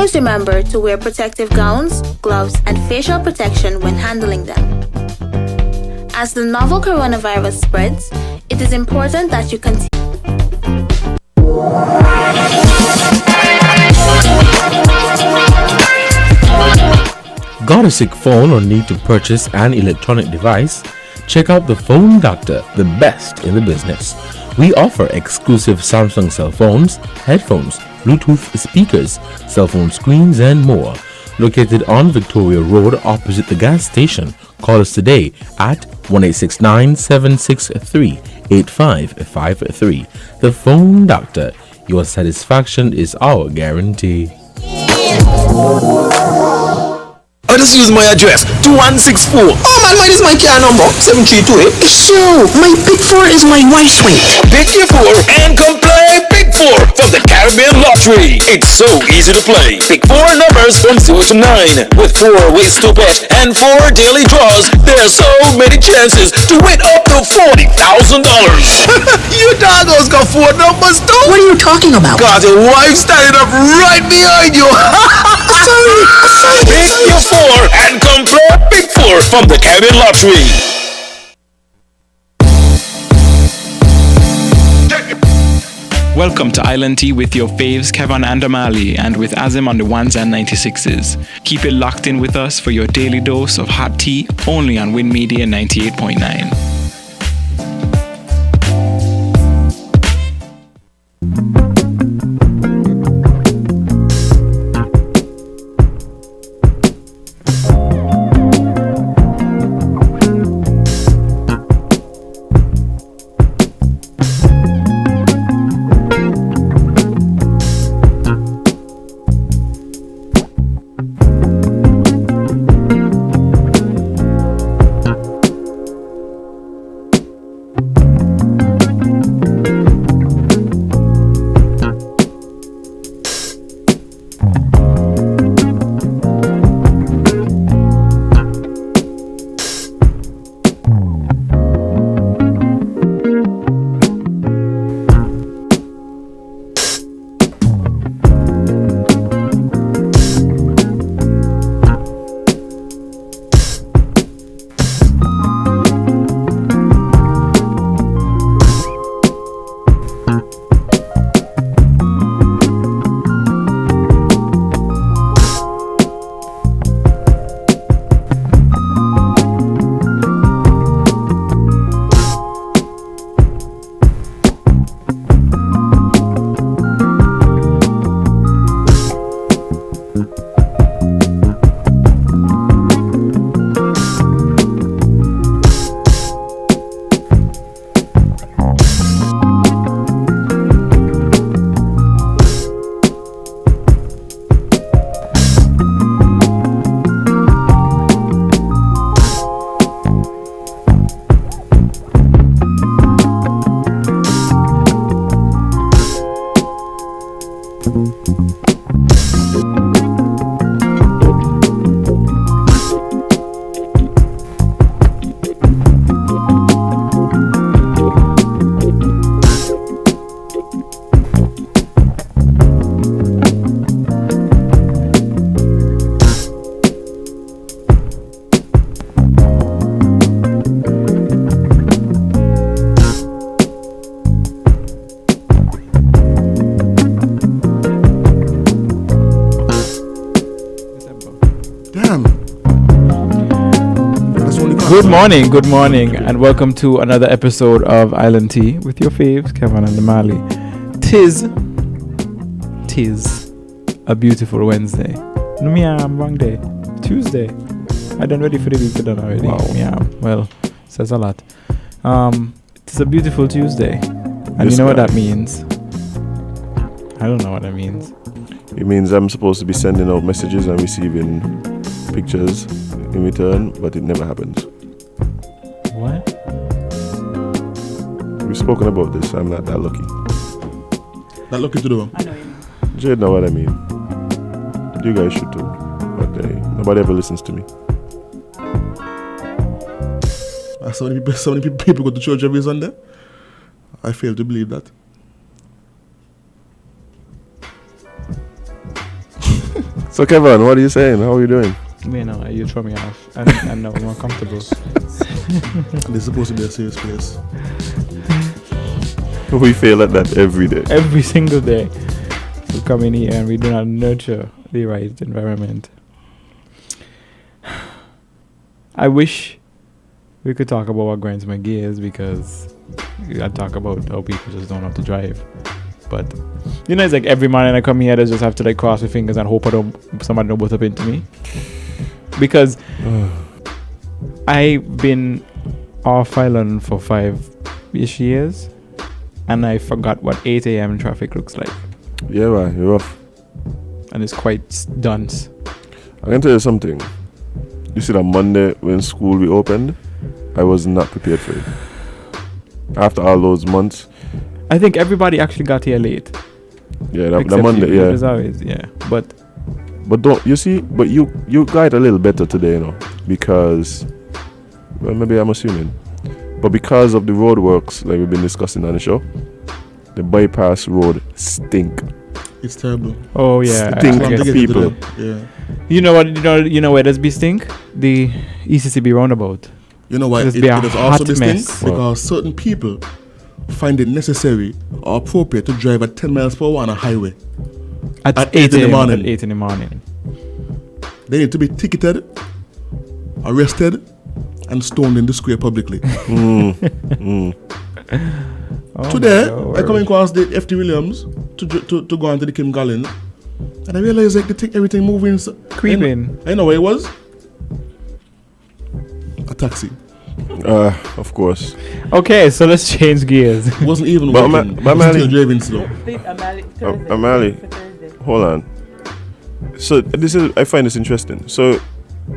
Always remember to wear protective gowns, gloves, and facial protection when handling them. As the novel coronavirus spreads, it is important that you continue. Got a sick phone or need to purchase an electronic device? Check out the Phone Doctor, the best in the business. We offer exclusive Samsung cell phones, headphones, Bluetooth speakers, cell phone screens, and more. Located on Victoria Road opposite the gas station. Call us today at 1-869-763-8553. The Phone Doctor. Your satisfaction is our guarantee. I just use my address 2164. Oh man, mine is my car number 7328. So my Big 4 is my wife's weight. Pick your 4 and come play Big 4 from the Caribbean Lottery. It's so easy to play. Pick 4 numbers from 0 to 9 with 4 ways to bet and 4 daily draws. There are so many chances to win up to $40,000. You doggos got 4 numbers too? What are you talking about? Got your wife standing up right behind you. Sorry. Pick your 4 and come play Big 4 from the Kevon Lottery. Welcome to Island Tea with your faves Kevon and Amali, and with Azim on the 1s and 96s. Keep it locked in with us for your daily dose of hot tea only on Win Media 98.9. Good morning, and welcome to another episode of Island Tea with your faves, Kevon and Amali. Tis a beautiful Wednesday. No, wrong day. Tuesday. I done ready for the week done already. Wow. Yeah, well, says a lot. It's a beautiful Tuesday, and you know what that means? I don't know what that means. It means I'm supposed to be sending out messages and receiving pictures in return, but it never happens. What? We've spoken about this. I'm not that lucky. Not lucky to do. I know you. Jade know what I mean. You guys should too. But nobody ever listens to me. So many people go to church every Sunday. I fail to believe that. So Kevin, what are you saying? How are you doing? You know, you throw me off. I'm now more comfortable. This is supposed to be a serious place. We fail at that every day. Every single day. We come in here and we do not nurture the right environment. I wish we could talk about what grinds my gears, because I talk about how people just don't have to drive. But you know, it's like every morning I come here, I just have to like cross my fingers and hope somebody don't butt up into me. Because I've been off island for 5-ish years, and I forgot what 8 a.m. traffic looks like. Yeah, man, you're rough. And it's quite dunce. I can tell you something. You see that Monday when school reopened, I was not prepared for it. After all those months. I think everybody actually got here late. Yeah, the Monday, you, yeah. As always, yeah. But don't you see? But you got a little better today, you know, because, well, maybe I'm assuming, but because of the road works, like we've been discussing on the show, the bypass road stink. It's terrible. Oh yeah, stink of people. Yeah. You know what? You know where does be stink? The ECCB roundabout. You know why? It does also be stink because certain people find it necessary or appropriate to drive at 10 miles per hour on a highway at 8 in the morning. At 8 in the morning. They need to be ticketed, arrested, and stoned in the square publicly. Oh today, I come across the FT Williams to go on to the Kim Collins, and I realized like they take everything moving. Creeping. I know where it was. A taxi. Of course. Okay, so let's change gears. It wasn't even but working. Amali, driving slow. Amali, hold on. So I find this interesting. So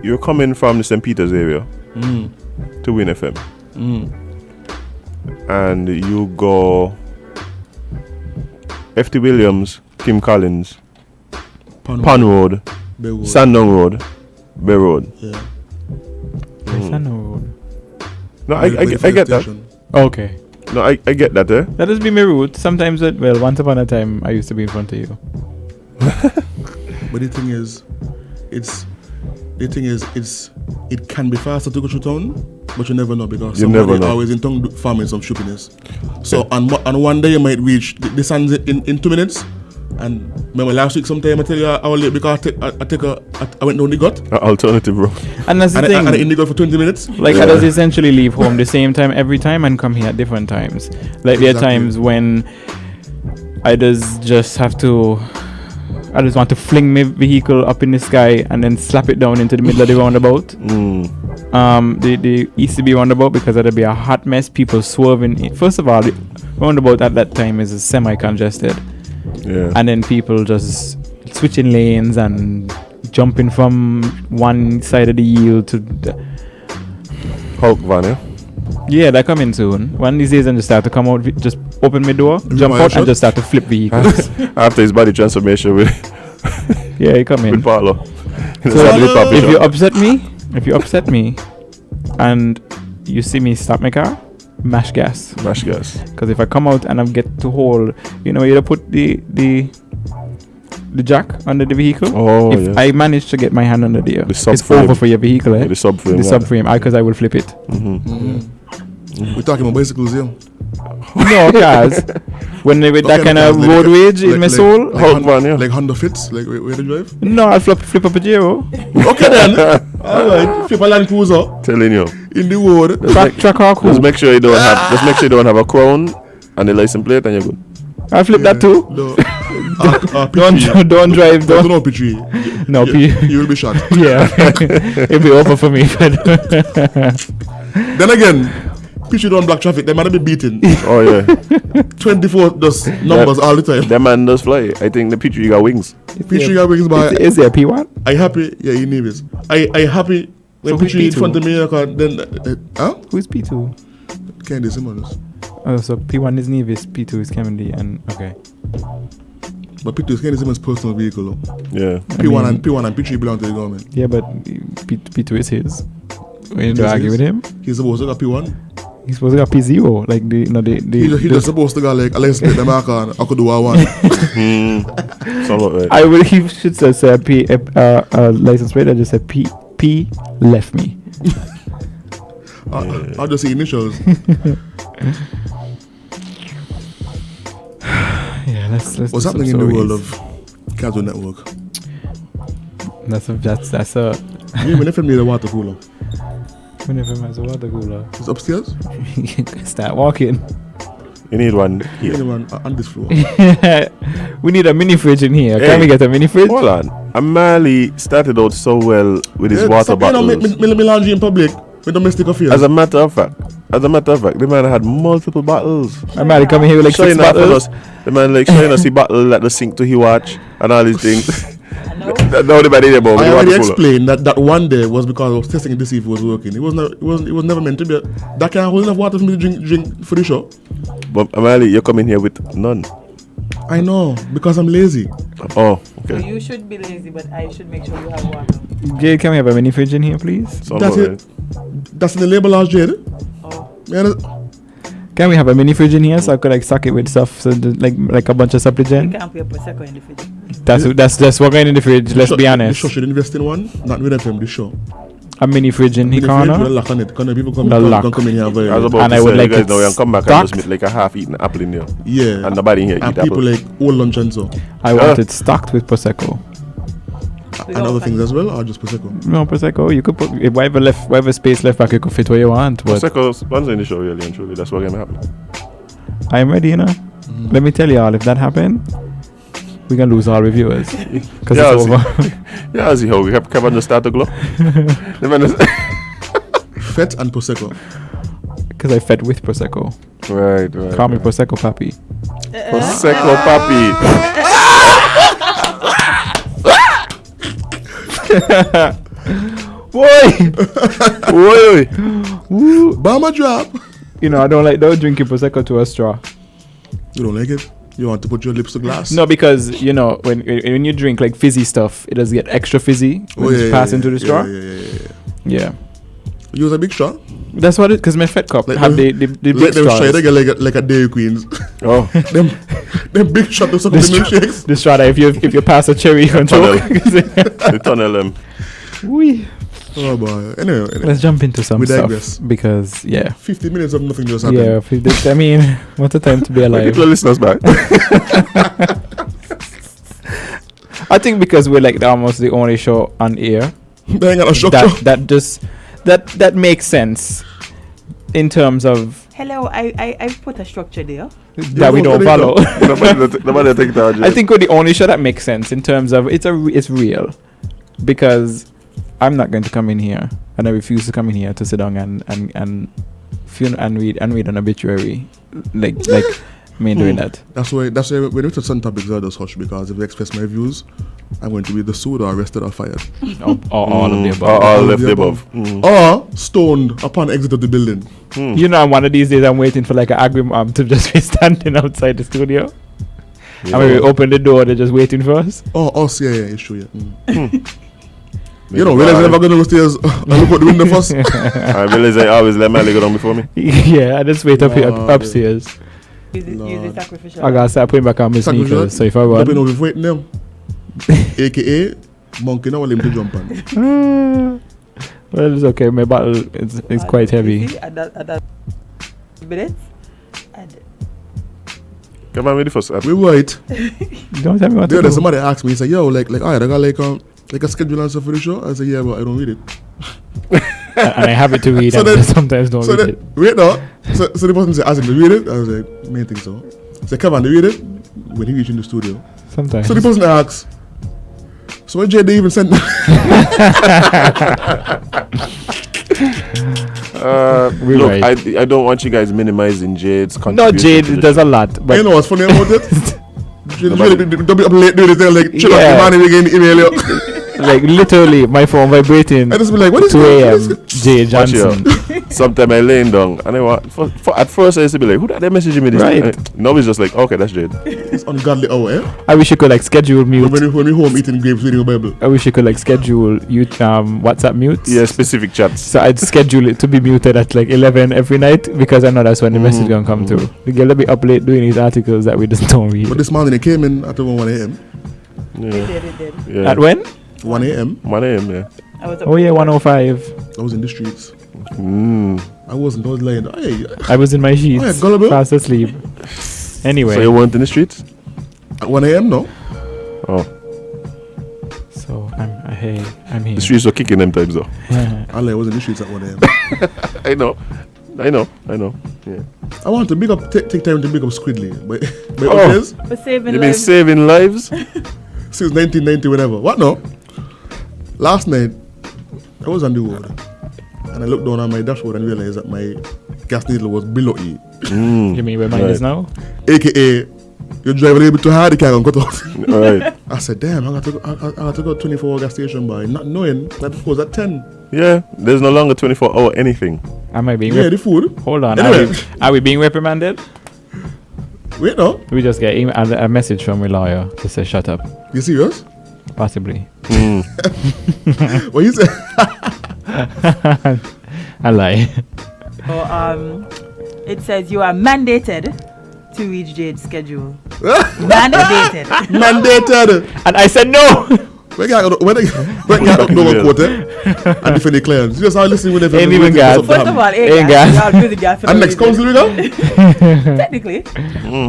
you're coming from the St. Peter's area to Win FM, and you go FT Williams, Kim Collins, Pan Road, Sandong Road, Bay Road. Yeah. Sandong Road. No, I get that. Okay. No, I get that. That has been my route. Sometimes, once upon a time, I used to be in front of you. But the thing is, it can be faster to go through town, but you never know because somebody always in town farming some stupidness. So on one day you might reach the distance in 2 minutes. And remember last week sometime I tell you I was late because I went down the gut. Alternative road. And that's the thing. And I in the gut for 20 minutes. Like I just essentially leave home the same time every time and come here at different times. Like there are times when I just want to fling my vehicle up in the sky and then slap it down into the middle of the roundabout. The ECB roundabout, because that'll be a hot mess. People swerving. First of all, the roundabout at that time is semi-congested. Yeah. And then people just switching lanes and jumping from one side of the yield to Hulk van, yeah? Yeah, they're coming soon. One of these days, and just start to come out, just open my door, jump out, and just start to flip vehicles. After his body transformation with yeah, he come in. With Paulo. So if you upset me, and you see me stop my car, mash gas. Because if I come out and I get to hold, you put the jack under the vehicle. Oh, if I manage to get my hand under there, it's subframe. over for your vehicle, eh? The subframe. The subframe, because I will flip it. We're talking about bicycles here. No, cars. When they with that kind of road rage in my soul. Like Honda Fits, like where they drive? No, I'll flip up a Giro. Okay then. Alright, flip a Land Cruiser. Telling you. In the road. Track or cool. Just make sure you don't have a crown and a license plate and you're good. I'll flip that too. No. Don't drive. Don't know P3. No, you will be shot. Yeah. It'll be over for me. Then again, P3 don't block traffic. They might be beaten. Oh yeah. 24 does numbers all the time. That man does fly. I think the P3 got wings. P3 got wings, but is there a P1? I happy. Yeah, he needs. I happy when so P3 in front of me. Then who's P2? Candy Simmons. Oh, so P1 is Nevis, P2 is Kennedy, and okay. But P2 is Candy Simmons' personal vehicle. Yeah. P1 and P3 belong to the government. Yeah, but P2 is his. We need to argue with him. He's supposed to got P1. He's supposed to go P0. Like, He just supposed to go like, let's get the mark on. I could do what I want. He should say license plate. I just said P left me. I'll just see initials. Yeah, let's What's happening in the world of Cartoon Network? That's a. When if need a water cooler, Whenever there's a water cooler, it's upstairs. Start walking. You need one You here. need one on this floor. We need a mini fridge in here. Hey, Can we get a mini fridge? Hold on. Amali started out so well with his water bottles. Me laundry in public with domestic affairs. As a matter of fact, the man had multiple bottles. Amali coming here with like 6 Showing up for bottles. us. The man like showing us the bottle at the sink to he watch and all these things. Nobody there about I the already water cooler. explained that one day was because I was testing it to see if it was working. It was never meant to be. That can't hold enough water for me to drink for the show. But Amali, you're coming here with none. I know, because I'm lazy. Oh, So okay. you should be lazy, but I should make sure you have water. Jade, can we have a mini fridge in here, please? That's it. That's in the label last Jade. Oh. Yeah, Can we have a mini fridge in here so I could like stock it with stuff, so like a bunch of You supplement? can't put a Prosecco in the fridge. That's what going in the fridge. Let's be The honest. show should invest in one, not with FM, the show. A mini fridge in the With a corner. lock on it. Because people come The lock. in here. I was Very, about And to I would say, like you guys it know, you come back and stocked. just meet like a half-eaten apple in here. yeah. And nobody in here And eat people apple. like old lunch and so. I want it stocked with Prosecco. And other things as well, or just Prosecco? No, Prosecco. You could put whatever space left back, you could fit where you want. But Prosecco sponsor in the show, really and truly. That's what's going to happen. I'm ready, you know. Let me tell you all, if that happened, we're gonna lose all reviewers because Yeah, it's over. Yeah, I see how we have Kevon just start to glow. The man is- Fet and Prosecco. Because I fed with Prosecco. right. Call me Prosecco Papi. Prosecco papi. Boy, Oi. Bama drop. you know I don't drinking Prosecco to a straw. You don't like it? You want to put your lips to glass? No, because you know when you drink like fizzy stuff, it does get extra fizzy when it's passed into the straw. Yeah. Use a big straw. That's what it. Because my fat cup Like have them- the big Let them try straws. to get like a Dairy Queens. Oh, them big straw to suck the milkshakes. The straw that if you pass a cherry, you can tunnel. choke. the tunnel them. Wee. Oh boy. Anyway. Let's jump into some We stuff digress. because 50 minutes of nothing just happened. yeah. I mean, what a time to be Like alive. people listeners back. I think because we're like almost the only show on air They ain't got a structure. that makes sense in terms of Hello, I put a structure there. that we don't follow. Nobody take that. I think we're the only show that makes sense in terms of it's real, because I'm not going to come in here, and I refuse to come in here to sit down and read an obituary like me doing that. That's why when we touch some topics I just hush, because if I express my views, I'm going to be either sued or arrested or fired. Or all of the above. All left the above. Or stoned upon exit of the building. You know, one of these days I'm waiting for like an agri to just be standing outside the studio. And when we open the door, they're just waiting for us. Oh, us, yeah, it's true, yeah. You know, realize I'm never going to go upstairs and look out the window first. I realize I always let Mally go down before me. Yeah, I just wait up here upstairs. Use the sacrificial. I gotta start putting back on my sneakers. So if I Jumping want, over waiting them. AKA, monkey now, him to jump on. well, it's okay. My bottle is quite heavy. See, at that minute. Come on with the first. We wait. Don't tell me what to Then do. somebody asked me, he said, yo, alright, I got like a schedule and stuff for the show. I said, yeah, but I don't read it. And I have it to read, So and then- sometimes don't So read then, it. wait no. So the person said, ask him to read it. I was like, main thing so. So Kevon, they read it when he reached in the studio. Sometimes. So the person asks, so when Jay they even sent Look, right. I don't want you guys minimizing Jade's No, contribution. Jade to the does show. a lot, but you know what's funny about it? Don't be up late doing it. They're like, chill Yeah. out, man, we getting email you. like literally, my phone vibrating. I just be like, what is 2 this? a.m. Jay Watch Johnson. Sometimes I laying down and at first I used to be like, who that they messaging me this? Right. Now it's just like, okay, that's Jade. It's ungodly hour, eh? I wish you could like schedule mute. When we home eating grapes reading a Bible. I wish you could like schedule WhatsApp mutes. Yeah, specific chats. So I'd schedule it to be muted at like 11 every night because I know that's when the message gonna come through. The girl will be up late doing these articles that we just don't read. But this morning it came in at around 1 a.m. It did. Yeah. At when? 1 a.m. 1 a.m. Yeah. I was Oh yeah, 105. I was in the streets. Mm. I wasn't. I was lying. Hey, I was in my sheets, yeah, gullible. fast asleep. Anyway, So you weren't in the streets? At 1 a.m. No. Oh, so I'm here. the streets were kicking them times though. I was in the streets at 1 a.m. I know. Yeah. I want to big up, take time to big up Squidly. But Oh. years, for saving You been lives. saving lives? since 1990, whatever. What no? Last night, I was on the road and I looked down on my dashboard and realized that my gas needle was below E. You mean where mine is now? AKA, you're driving a little bit too hard, you can't cut off. All right. I said, damn, I got to go 24-hour gas station by not knowing that it was at 10. Yeah, there's no longer 24-hour anything. Am I being? Yeah, the food. Hold on. Anyway. Are we being reprimanded? Wait, no. We just get a message from a lawyer to say shut up. You serious? Possibly. What you say? I lie. So, it says you are mandated to reach Jade's schedule. Mandated. Mandated. And I said no. When you got no quote and defend the clients. You just are listening with them. Ain't even got. First of all, Ain't gas. And next council we go? Technically.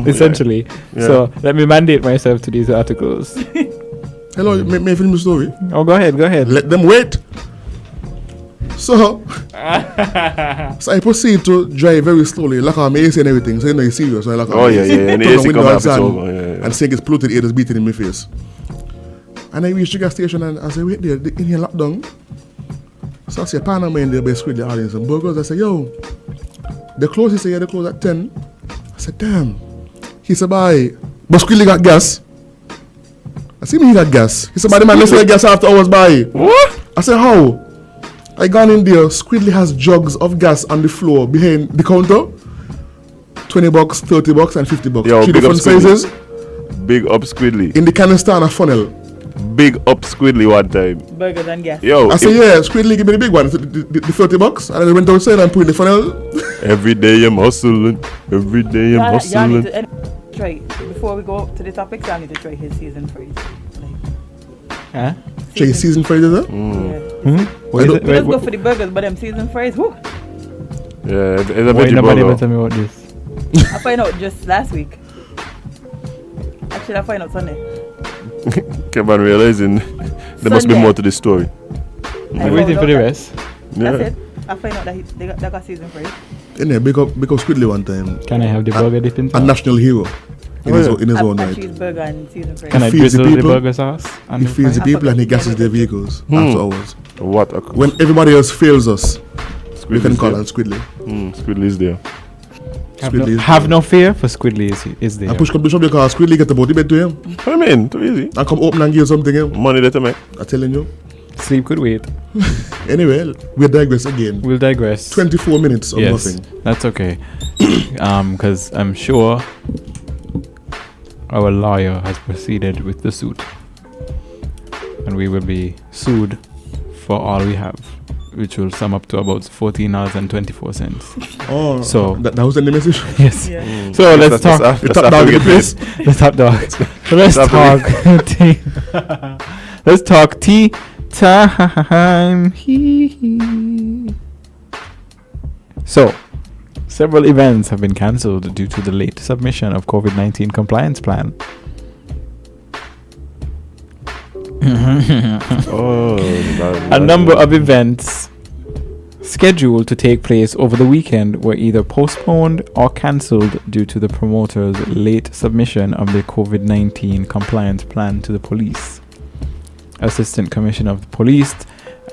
Essentially. Yeah. So let me mandate myself to these articles. Hello, may I film the story? Oh, go ahead. Let them wait. So I proceed to drive very slowly, like I'm AC and everything. So you know you're serious. So I like Oh, yeah. And the turn AC window come up, and it's sun over. Yeah. and saying it's polluted air is beating in my face. And I reach the gas station and I say, wait there, in here locked down. So I see a pan of mine there by Squidly ordering some burgers. I say, yo, the close, he said, yeah, they close at 10. I said, damn. He said, bye. But Squidly got gas. I see me, he got gas. He said, but the man, let's get gas after hours, bye. What? I said, how? I gone in there, Squidly has jugs of gas on the floor behind the counter. $20, $30, and $50. Yo, Three big up different Squidly. sizes. Big up Squidly. In the canister and a funnel. Big up Squidly one time. Burgers and gas. Yo, I said, yeah, Squidly give me the big one, the $30. And then I went outside and put in the funnel. every day I'm hustling. Every day I'm Y'all need hustling. to try, before we go to the topics, y'all need to try his season freeze. Huh? Check season Friday there. Yeah. What is it? Let's go for the burgers, but them season fries, whoo. Yeah, it's a Why veggie nobody burger. ever tell me about this? I find out just last week. Actually, I find out Sunday. Kevon realizing there must be Sunday. more to this story. I'm waiting for the rest. Yeah. That's it. I find out that they got season fries. In there, big up Squidly one time. Can I have the burger dip in A top? national hero in his own A right. cheeseburger and season fries. Can I feeds the drizzle the people. burger sauce? He feeds the people and he gasses their vehicles after hours. What? When everybody else fails us, we can Squidly's call there. on Squidly. Squidly's there. Squidly is Have no fear for Squidly is there. And push come to shop because Squidly get about the bed to him. What do you mean? Too easy. And come open and give something him. Money that I make. I'm telling you. Sleep could wait. Anyway, we digress again. We'll digress. 24 minutes of Yes, nothing. that's okay. Because I'm sure our lawyer has proceeded with the suit, and we will be sued for all we have, which will sum up to about $14.24. Oh, So- that was the message. Yes. Yeah. So let's That's talk. after- The that's top after dog we in the get place. paid. Let's talk dog. So let's Stop talk tea. Let's talk tea time. So, several events have been cancelled due to the late submission of COVID-19 compliance plan. Oh, A number of events scheduled to take place over the weekend were either postponed or cancelled due to the promoters' late submission of their COVID-19 compliance plan to the police. Assistant Commissioner of the Police,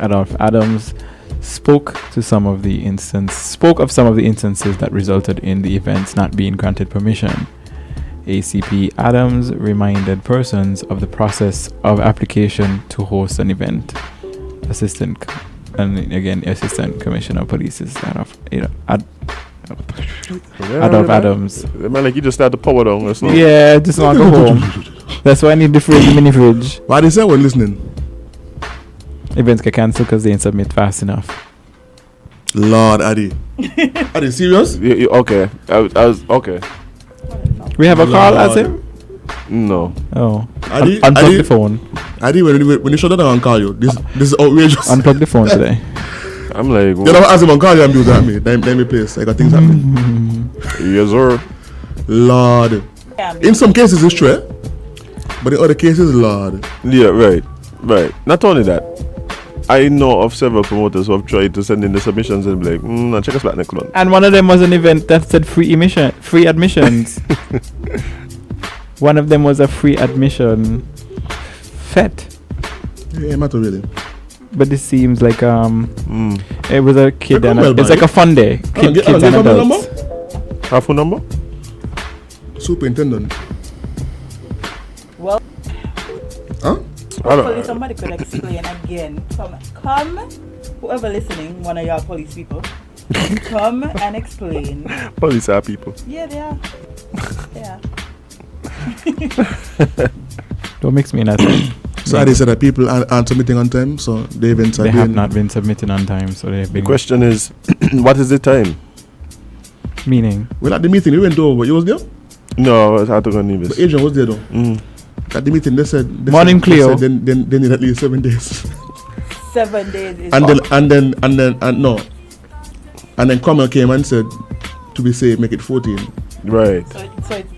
Adolph Adams, spoke of some of the instances that resulted in the events not being granted permission. ACP Adams reminded persons of the process of application to host an event. Assistant And again, Assistant Commissioner of Police is Adolf Adams. Man, like you just start to power down or something. Yeah, just want to go home. That's why I need the fridge, mini fridge. Why they say we're listening? Events get cancelled because they didn't submit fast enough. Lord, Addy. Are they serious? Okay. I was okay. We have a call as him? No. Oh. Addy, Unplug the phone. Addy, when you shut down and call you, this is outrageous. Unplug the phone today. I'm like, you know, as him on call you and do that me. Let me place. I got things happening. Yes, sir. Lord. In some cases it's true, but in other cases, Lord. Yeah, right. Not only that, I know of several promoters who have tried to send in the submissions and be like, nah, check us back next month. And one of them was an event that said free admissions. One of them was a free admission fet. Yeah, matter really. But this seems like it was a kid and it's like a fun day. Kids and adults. Half phone number? Superintendent. Well, huh? Hopefully somebody could explain again. Come, whoever listening, one of y'all police people, come and explain. Police are people. Yeah, they are. They are. Don't mix me in that. So they said that people aren't submitting on time, so the events they have not been submitting on time, so they've been. The question is, what is the time? Meaning? Well, at the meeting we went over. You was there? No, I was out to go Nevis. But Adrian was there though. At the meeting, they said morning Cleo. They need at least 7 days. 7 days is and then Cromwell came and said, to be safe, make it 14. Right.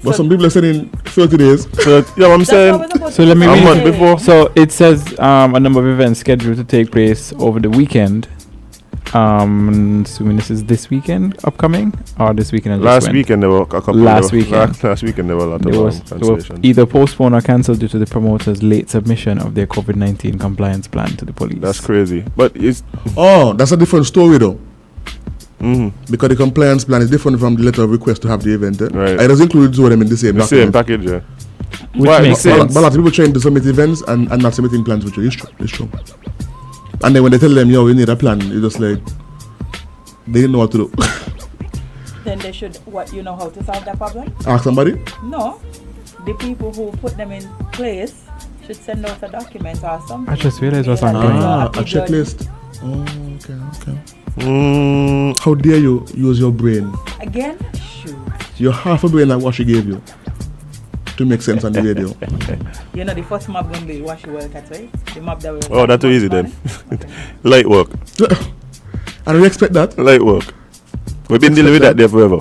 But some people are saying 30 days. So, yeah, I'm saying. So let me read it before. So it says a number of events scheduled to take place over the weekend. Assuming this weekend upcoming or this weekend. Last weekend there were a couple. Last weekend there were a lot of cancellations. Either postponed or cancelled due to the promoters' late submission of their COVID-19 compliance plan to the police. That's crazy. But it's that's a different story though. Because the compliance plan is different from the letter of request to have the event. Right. It does include two of them in the same package, yeah. Which makes sense. But a lot of people trying to submit events and not submitting plans, which is true. And then when they tell them, yo, we need a plan, it's just like they didn't know what to do. Then they should how to solve that problem? Ask somebody? No. The people who put them in place should send out a document or something. I just realized what's on a checklist. Oh, okay. How dare you use your brain? Again? Shoot. You're half a brain like what she gave you to make sense on the radio. The first map going to be what she work at, right? The map that we oh, that's too easy then. Light work. And we expect that. Light work. We've been dealing with that there forever.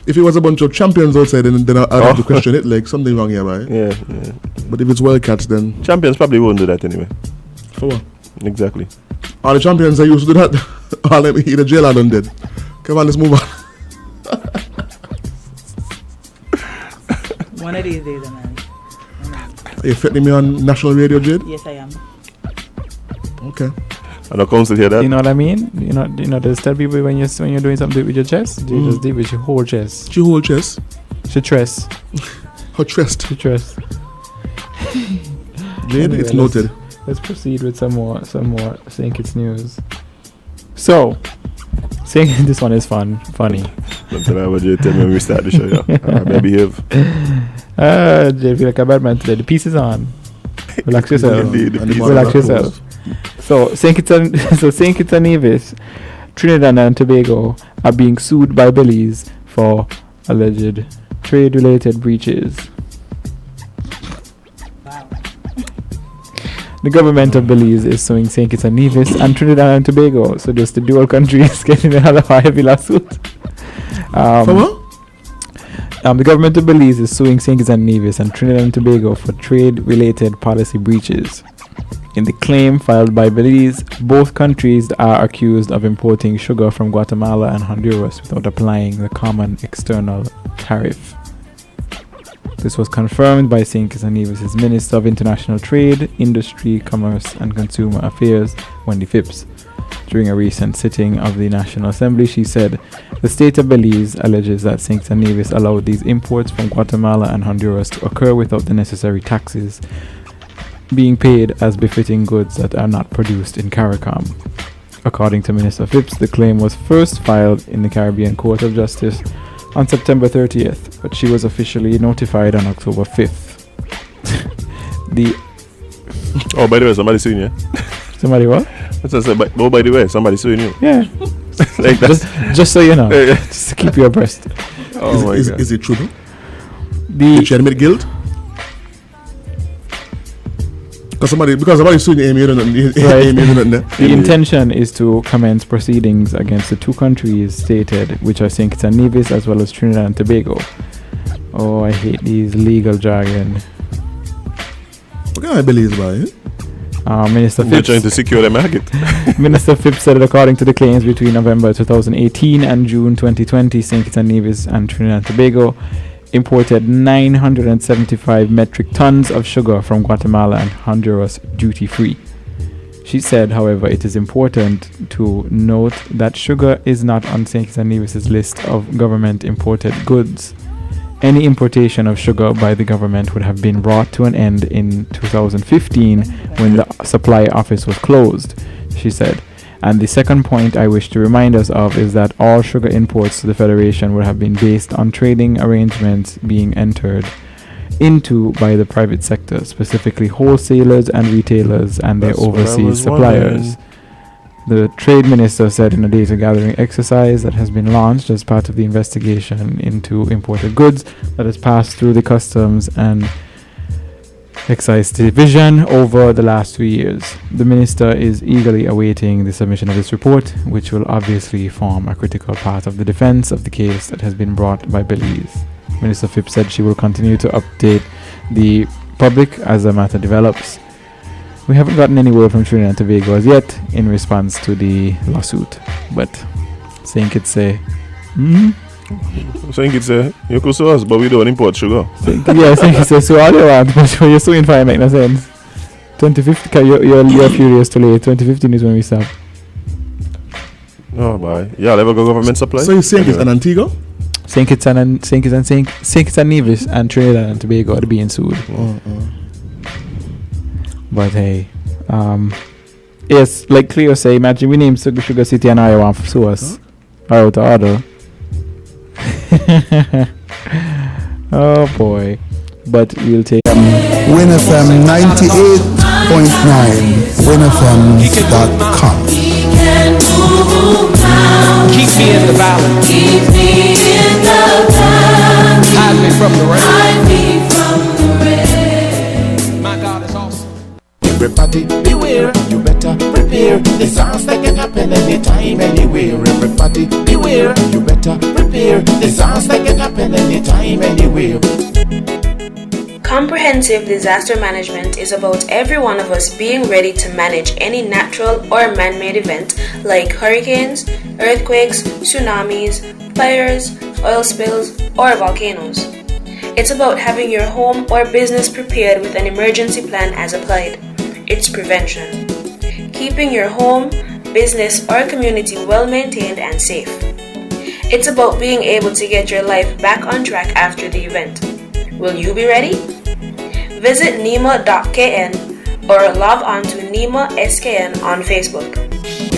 If it was a bunch of champions outside, then I'd have to question it, like something wrong here, right? Yeah. But if it's Wildcats, then champions probably won't do that anyway. For what? Exactly. All the champions that used to do that, all them in the jail are done dead. Come on, let's move on. One of these days, man. Are you threatening me on national radio, Jade? Yes, I am. Okay. And I come to hear that. You know what I mean? You know, just tell people when you're doing something with your chest, you just do it with your whole chest. Your whole chest? Your chest. Her chest. Your chest. Jade, anyway, it's noted. Let's proceed with some more St. Kitts news. So, this one is funny. Don't tell me what you tell me when we start the show, yeah. I behave. Jay, feel like a bad man today. The piece is on. Relax yourself. Indeed, relax yourself. So, St. Kitts and Nevis, Trinidad and Tobago are being sued by Belize for alleged trade-related breaches. The government of Belize is suing St. Kitts and Nevis and Trinidad and Tobago, so just the dual countries getting a heavy lawsuit. For what? The government of Belize is suing St. Kitts and Nevis and Trinidad and Tobago for trade-related policy breaches. In the claim filed by Belize, both countries are accused of importing sugar from Guatemala and Honduras without applying the common external tariff. This was confirmed by St. Kitts and Nevis' Minister of International Trade, Industry, Commerce and Consumer Affairs, Wendy Phipps. During a recent sitting of the National Assembly, she said, the state of Belize alleges that St. Kitts and Nevis allowed these imports from Guatemala and Honduras to occur without the necessary taxes being paid as befitting goods that are not produced in CARICOM. According to Minister Phipps, the claim was first filed in the Caribbean Court of Justice on September 30th, but she was officially notified on October 5th. Oh, by the way, somebody's suing you. Somebody what? Oh, by the way, somebody's suing you. Yeah. Like that. Just so you know. Just to keep you abreast. Oh is it true? Did she admit guilt? Because somebody's suing Amy, The intention is to commence proceedings against the two countries stated, which are St. Kitts and Nevis as well as Trinidad and Tobago. Oh, I hate these legal jargon. What kind of believe about it? Minister Phipps, they're trying to secure the market. Minister Phipps said that according to the claims between November 2018 and June 2020, St. Kitts and Nevis and Trinidad and Tobago imported 975 metric tons of sugar from Guatemala and Honduras duty-free. She said, however, it is important to note that sugar is not on St. Kitts and Nevis' list of government imported goods. Any importation of sugar by the government would have been brought to an end in 2015 when the supply office was closed, she said. And the second point I wish to remind us of is that all sugar imports to the Federation would have been based on trading arrangements being entered into by the private sector, specifically wholesalers and retailers and their overseas suppliers. The Trade Minister said in a data gathering exercise that has been launched as part of the investigation into imported goods that has passed through the Customs and Excise Division over the last 2 years. The Minister is eagerly awaiting the submission of this report, which will obviously form a critical part of the defense of the case that has been brought by Belize. Minister Phipps said she will continue to update the public as the matter develops. We haven't gotten any word from Trinidad and Tobago as yet in response to the lawsuit, but St. Kitts say, St. Kitts say, you could sue us, but we don't import sugar. St. Kitts say, sue all you want, but when you're suing for it, make no sense. 2015, you're furious too late. 2015 is when we stop. Oh, boy. Yeah, I'll ever go government supply. So you're saying it's an Antigua? St. Kitts and Nevis and Trinidad and Tobago are being sued. But hey, yes, like Cleo say, imagine we name Sugar City and I want to sue us. Out of order. Oh boy. But we'll take Win FM 98.9 winfm.com. Keep me in the valley. Keep me in the valley. Hide me from the rain. Hide me from the rain. My God is awesome. Everybody beware, you better prepare. Disaster can happen anytime, anywhere. Everybody beware, you better prepare. Disaster can happen anytime, anywhere. Comprehensive disaster management is about every one of us being ready to manage any natural or man-made event like hurricanes, earthquakes, tsunamis, fires, oil spills, or volcanoes. It's about having your home or business prepared with an emergency plan as applied. It's prevention. Keeping your home, business, or community well maintained and safe. It's about being able to get your life back on track after the event. Will you be ready? Visit NEMA.kn or log on to NEMA SKN on Facebook.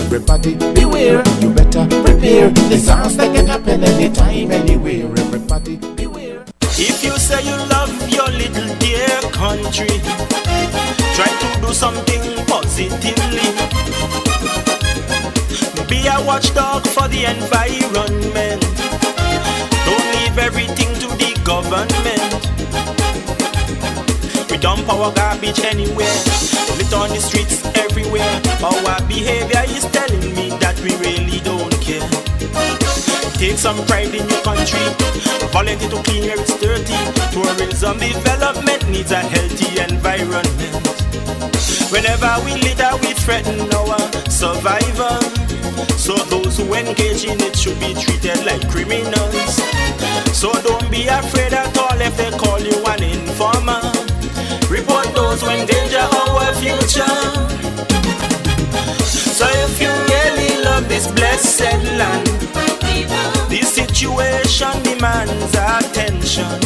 Everybody beware, you better prepare. Disaster can happen anytime, anywhere. Everybody beware. If you say you love your little dear country, try to do something positively. Be a watchdog for the environment. Don't leave everything to the government. We dump our garbage anywhere, lit on the streets everywhere. Our behavior is telling me that we really don't care. Take some pride in your country. Volunteer to clean where it's dirty. Tourism development needs a healthy environment. Whenever we litter, we threaten our survival. So those who engage in it should be treated like criminals. So don't be afraid at all if they call you an informer. Report those who endanger our future. So if you really love this blessed land, this situation demands attention.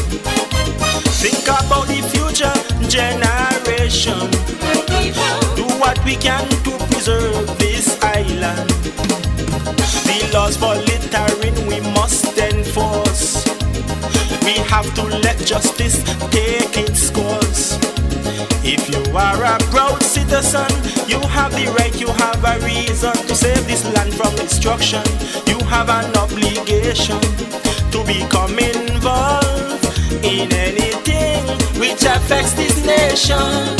Think about the future generation. Do what we can to preserve this island. The laws for littering we must enforce. We have to let justice take its course. If you are a proud citizen, you have the right, you have a reason to save this land from destruction. You have an obligation to become involved in anything which affects this nation.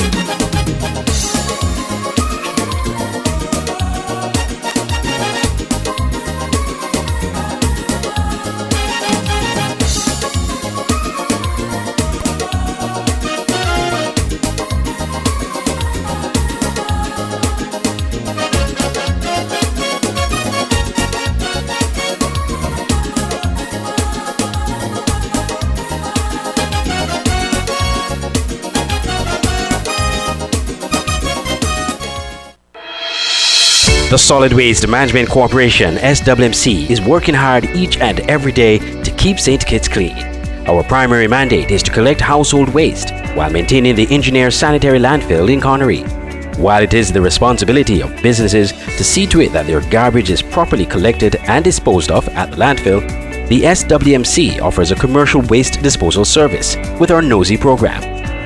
The Solid Waste Management Corporation, SWMC, is working hard each and every day to keep St. Kitts clean. Our primary mandate is to collect household waste while maintaining the engineer sanitary landfill in Connery. While it is the responsibility of businesses to see to it that their garbage is properly collected and disposed of at the landfill, the SWMC offers a commercial waste disposal service with our NOSI program.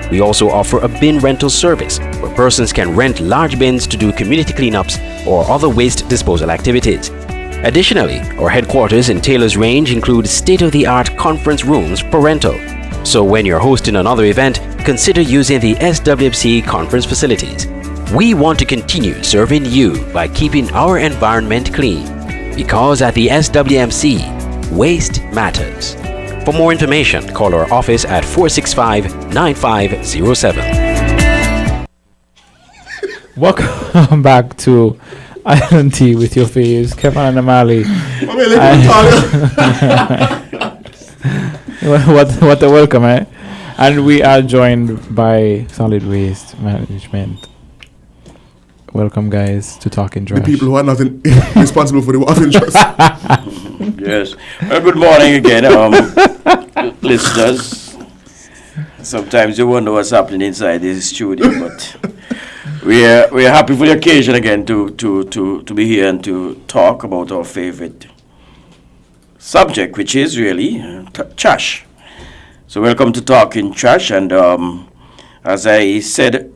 We also offer a bin rental service where persons can rent large bins to do community cleanups or other waste disposal activities. Additionally, our headquarters in Taylor's Range include state-of-the-art conference rooms for rental. So when you're hosting another event, consider using the SWMC conference facilities. We want to continue serving you by keeping our environment clean. Because at the SWMC, waste matters. For more information, call our office at 465-9507. Welcome back to Island Tea with your faves, Kevon and Amali. What a welcome, eh? And we are joined by Solid Waste Management. Welcome, guys, to Talking Trash. The people who are not responsible for the war of interest. Yes. Well, good morning again, listeners. Sometimes you wonder what's happening inside this studio, but we are happy for the occasion again to be here and to talk about our favorite subject, which is really trash. So welcome to Talking Trash, and as I said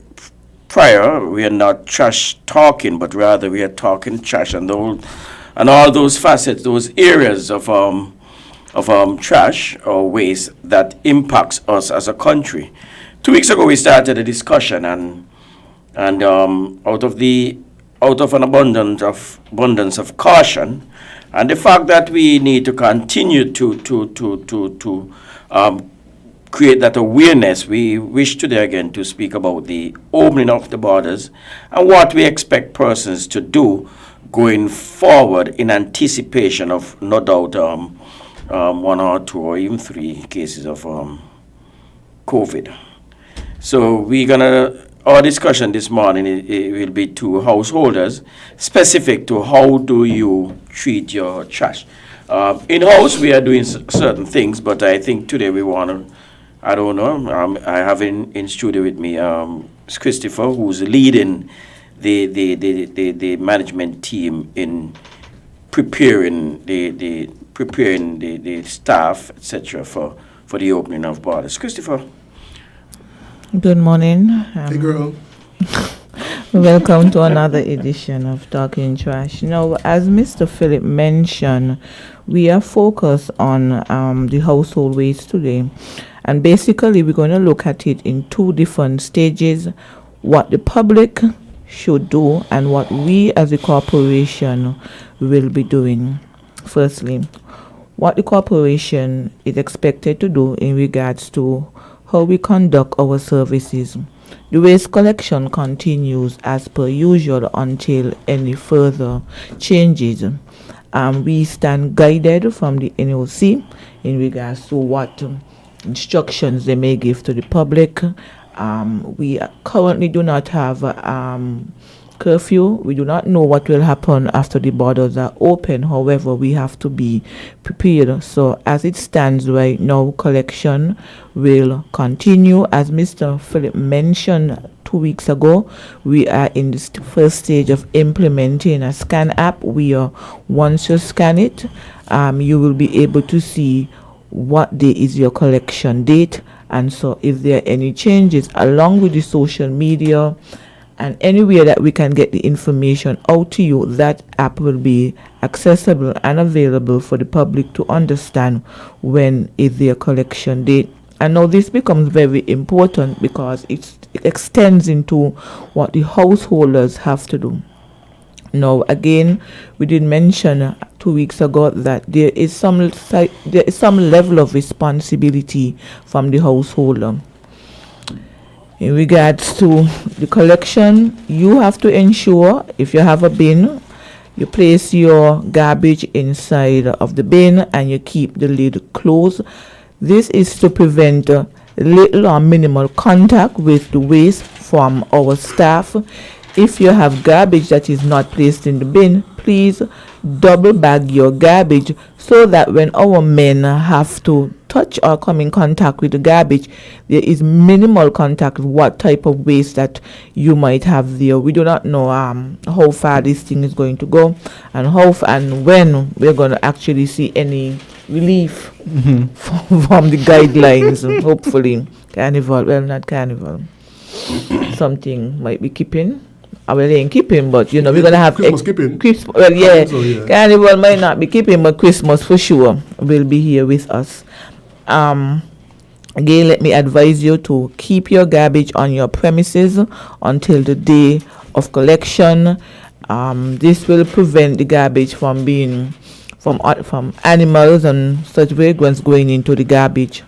prior, we are not trash talking, but rather we are talking trash and all those facets, those areas of trash or waste that impacts us as a country. 2 weeks ago, we started a discussion, and out of an abundance of caution, and the fact that we need to continue to create that awareness, we wish today again to speak about the opening of the borders and what we expect persons to do going forward in anticipation of, no doubt, 1 or 2 or even 3 cases of COVID. So our discussion this morning it will be to householders, specific to how do you treat your trash. In-house, we are doing certain things, but I think today we want to, I don't know, I have in studio with me Christopher, who's leading the management team in preparing the staff, etc., for the opening of borders. Christopher. Good morning. Hey, girl. Welcome to another edition of Talking Trash. Now, as Mr. Philip mentioned, we are focused on the household waste today. And basically, we're going to look at it in 2 different stages, what the public should do and what we as a corporation will be doing. Firstly, what the corporation is expected to do in regards to how we conduct our services. The waste collection continues as per usual until any further changes. We stand guided from the NOC in regards to what instructions they may give to the public. We currently do not have curfew. We do not know what will happen after the borders are open. However, we have to be prepared. So as it stands right now, collection will continue. As Mr. Philip mentioned 2 weeks ago, we are in the first stage of implementing a scan app. Once you scan it, you will be able to see what day is your collection date. And so if there are any changes along with the social media and anywhere that we can get the information out to you, that app will be accessible and available for the public to understand when is their collection date. And now this becomes very important because it extends into what the householders have to do. Now, again, we did mention 2 weeks ago that there is some level of responsibility from the householder. In regards to the collection, you have to ensure, if you have a bin, you place your garbage inside of the bin and you keep the lid closed. This is to prevent little or minimal contact with the waste from our staff. If you have garbage that is not placed in the bin, please double bag your garbage so that when our men have to touch or come in contact with the garbage, there is minimal contact with what type of waste that you might have there. We do not know how far this thing is going to go and and when we're going to actually see any relief from the guidelines. Hopefully, not carnival. Something might be keeping. Well, they ain't keeping, but we're gonna have Christmas keeping. Well, yeah. Carnival might not be keeping, but Christmas for sure will be here with us. Again, let me advise you to keep your garbage on your premises until the day of collection. This will prevent the garbage from being from animals and such vagrants going into the garbage.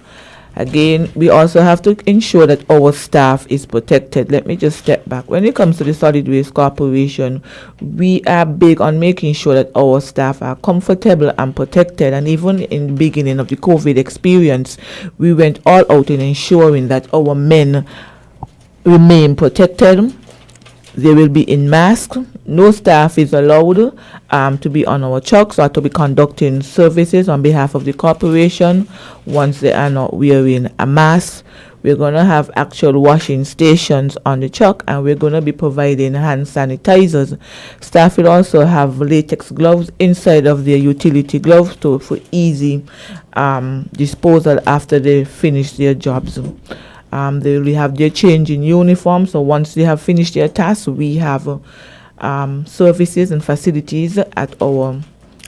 Again, we also have to ensure that our staff is protected. Let me just step back. When it comes to the Solid Waste Corporation, we are big on making sure that our staff are comfortable and protected. And even in the beginning of the COVID experience, we went all out in ensuring that our men remain protected. They will be in masks. No staff is allowed to be on our trucks or to be conducting services on behalf of the corporation once they are not wearing a mask. We're going to have actual washing stations on the truck, and we're going to be providing hand sanitizers. Staff will also have latex gloves inside of their utility gloves for easy disposal after they finish their jobs. They will have their change in uniform. So once they have finished their tasks, we have services and facilities at our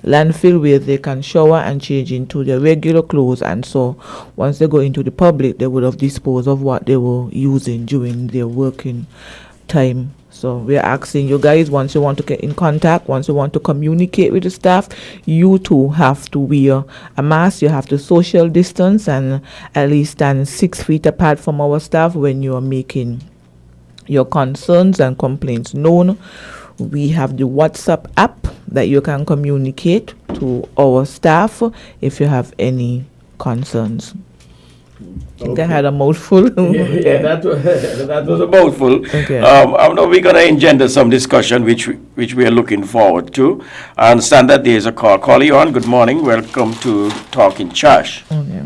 landfill where they can shower and change into their regular clothes. And so once they go into the public, they would have disposed of what they were using during their working time. So we're asking you guys, once you want to get in contact, once you want to communicate with the staff, you too have to wear a mask. You have to social distance and at least stand 6 feet apart from our staff when you are making your concerns and complaints known. We have the WhatsApp app that you can communicate to our staff if you have any concerns. I think I had a mouthful. That was a mouthful. Okay. I know we're going to engender some discussion, which we are looking forward to. I understand that there's a call. Call you on. Good morning. Welcome to Talking Trash. Okay.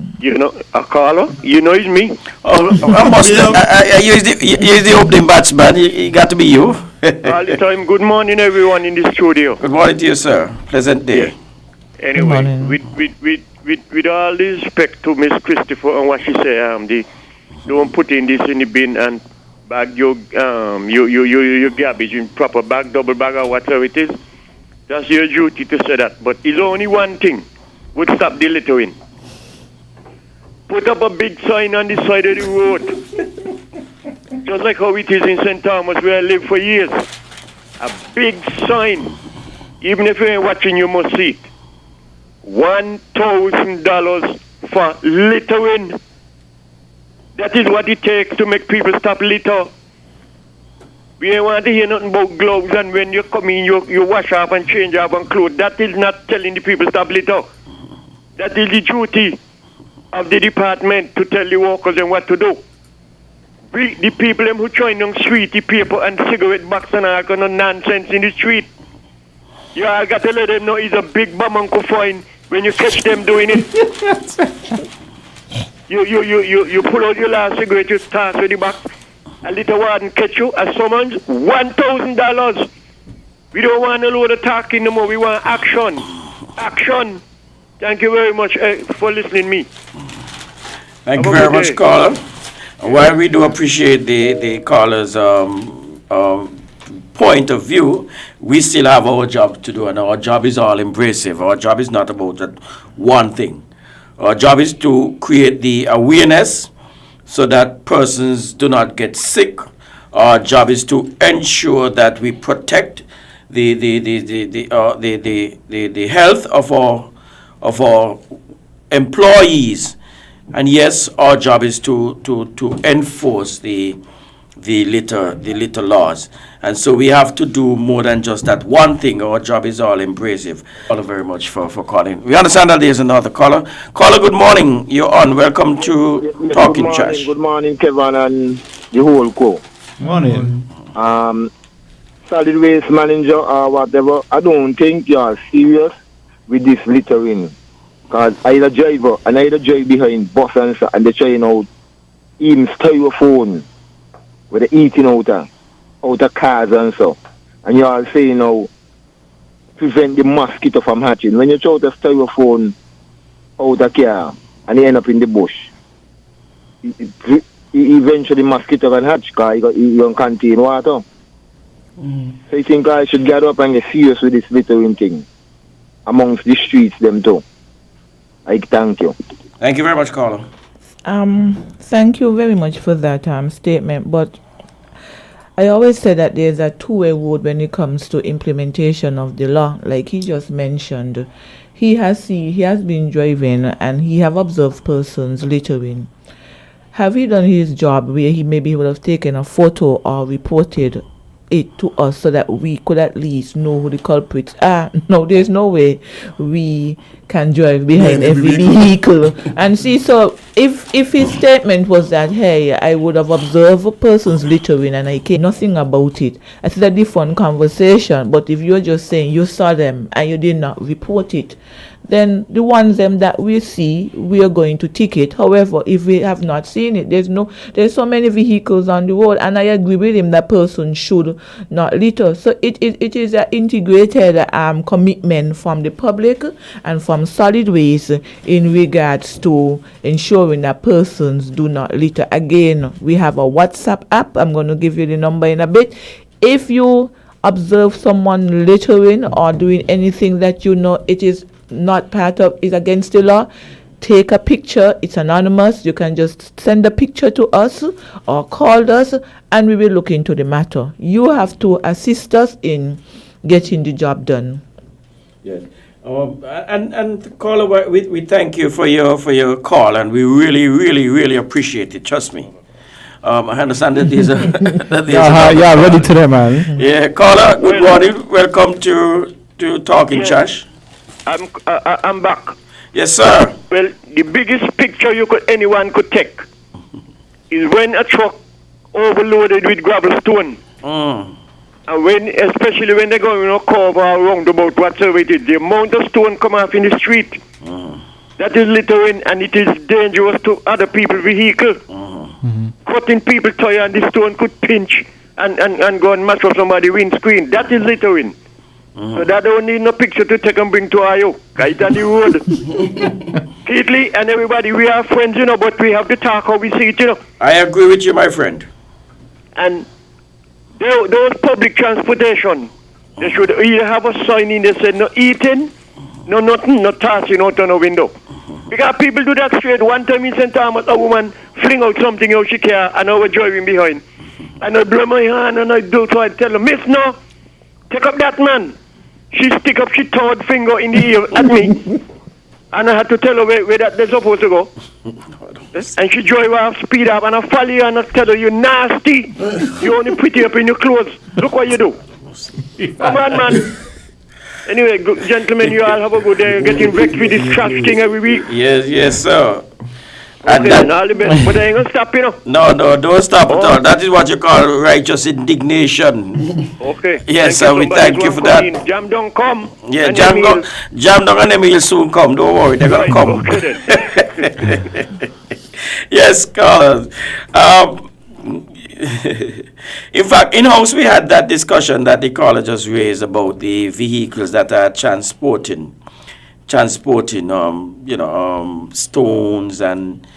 A caller? It's me. I must. You're the opening batsman. It got to be you. All the time. Good morning, everyone in the studio. Good morning to you, sir. Pleasant day. Yeah. Anyway, with all due respect to Miss Christopher and what she said, don't put in this in the bin and bag your garbage in proper bag, double bag or whatever it is. That's your duty to say that. But it's only one thing would stop the littering. Put up a big sign on the side of the road. Just like how it is in St. Thomas where I lived for years. A big sign. Even if you ain't watching, you must see it. $1,000 for littering. That is what it takes to make people stop litter. We ain't want to hear nothing about gloves and when you come in, you wash up and change up and clothes. That is not telling the people stop litter. That is the duty of the department to tell the workers and what to do. The people them who join on sweetie paper and cigarette box and all kind of nonsense in the street. You all got to let them know he's a big bum Uncle Fine when you catch them doing it. You pull out your last cigarette, you toss with the box. A little warden catch you, a summons, $1,000. We don't want a load of talking no more. We want action. Action. Thank you very much for listening to me. Thank you very much, caller. While we do appreciate the caller's point of view, we still have our job to do, and our job is all embracive. Our job is not about that one thing. Our job is to create the awareness so that persons do not get sick. Our job is to ensure that we protect the health of our employees. And yes, our job is to enforce the litter laws. And so we have to do more than just that one thing. Our job is all embracive. Thank you very much for calling. We understand that there's another caller. Caller, good morning. You're on. Welcome to Talking Trash. Good morning, Kevin and the whole co. Morning. Solid waste manager or whatever, I don't think you are serious with this littering. Because I had a driver and I had a drive behind bus and they're trying out even styrofoam with the eating out of cars and so. And you all saying now prevent the mosquito from hatching. When you throw the styrofoam out of car and they end up in the bush, eventually mosquito can hatch because it don't contain water. So I think I should get up and get serious with this littering thing amongst the streets them too. I thank you. Thank you very much, caller. Thank you very much for that statement. But I always say that there's a two-way road when it comes to implementation of the law. Like he just mentioned, he has been driving and he have observed persons littering. Have he done his job where he maybe would have taken a photo or reported it to us so that we could at least know who the culprits are? No, there's no way we can drive behind every vehicle. And see, so if his statement was that, hey, I would have observed persons littering and I care nothing about it, it's a different conversation. But if you're just saying you saw them and you did not report it, then the ones them that we see, we are going to ticket. However, if we have not seen it, there's so many vehicles on the road, and I agree with him that person should not litter. So it is an integrated commitment from the public and from solid waste in regards to ensuring that persons do not litter. Again, we have a WhatsApp app. I'm going to give you the number in a bit. If you observe someone littering or doing anything that you know it is not part of, is against the law, take a picture. It's anonymous. You can just send a picture to us or call us and we will look into the matter. You have to assist us in getting the job done. Yes. And caller, we thank you for your call, and we really appreciate it. Trust me. I understand that there's a ready today, man. Yeah, caller, good morning. Welcome to Talking Trash. I'm back. Yes, sir. Well, the biggest picture anyone could take is when a truck overloaded with gravel stone. And especially when they're going to cover or roundabout, whatsoever it is, the amount of stone come off in the street, that is littering, and it is dangerous to other people's vehicle. Cutting people's tire and the stone could pinch and go and mash up somebody's windscreen. That is littering. So that don't need no picture to take and bring to Ayo. Right on the road. Keithley and everybody, we are friends, but we have to talk how we see it, I agree with you, my friend. And those public transportation, they should either have a sign in that said no eating, no nothing, no tossing out on a window. Because people do that straight. One time in St. Thomas, a woman fling out something out she care and I was driving behind. And I blow my hand and I do so I tell her, Miss, no, take up that man. She stick up she third finger in the ear at me. And I had to tell her where that they're supposed to go. And she drove off, speed up, and I follow you and I tell her, you nasty. You only pretty up in your clothes. Look what you do. Come on, man. Anyway, gentlemen, you all have a good day. Getting wrecked with this trash thing every week. Yes, sir. And then all the best, but I ain't gonna stop, you know. No, don't stop at all. That is what you call righteous indignation. Okay. Yes, sir, we thank you for that. Jam don't come. Yeah, Jam down and Emil soon come. Don't worry, they're gonna come. Okay then. Yes, callers. In fact, in-house we had that discussion that the caller just raised about the vehicles that are transporting stones and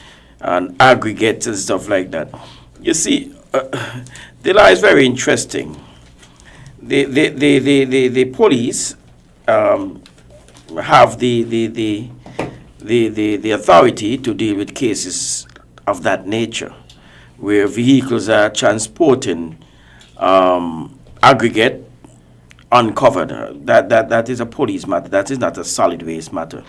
aggregates and stuff like that. You see, the law is very interesting. The police have the authority to deal with cases of that nature, where vehicles are transporting aggregate uncovered. That is a police matter. That is not a solid waste matter.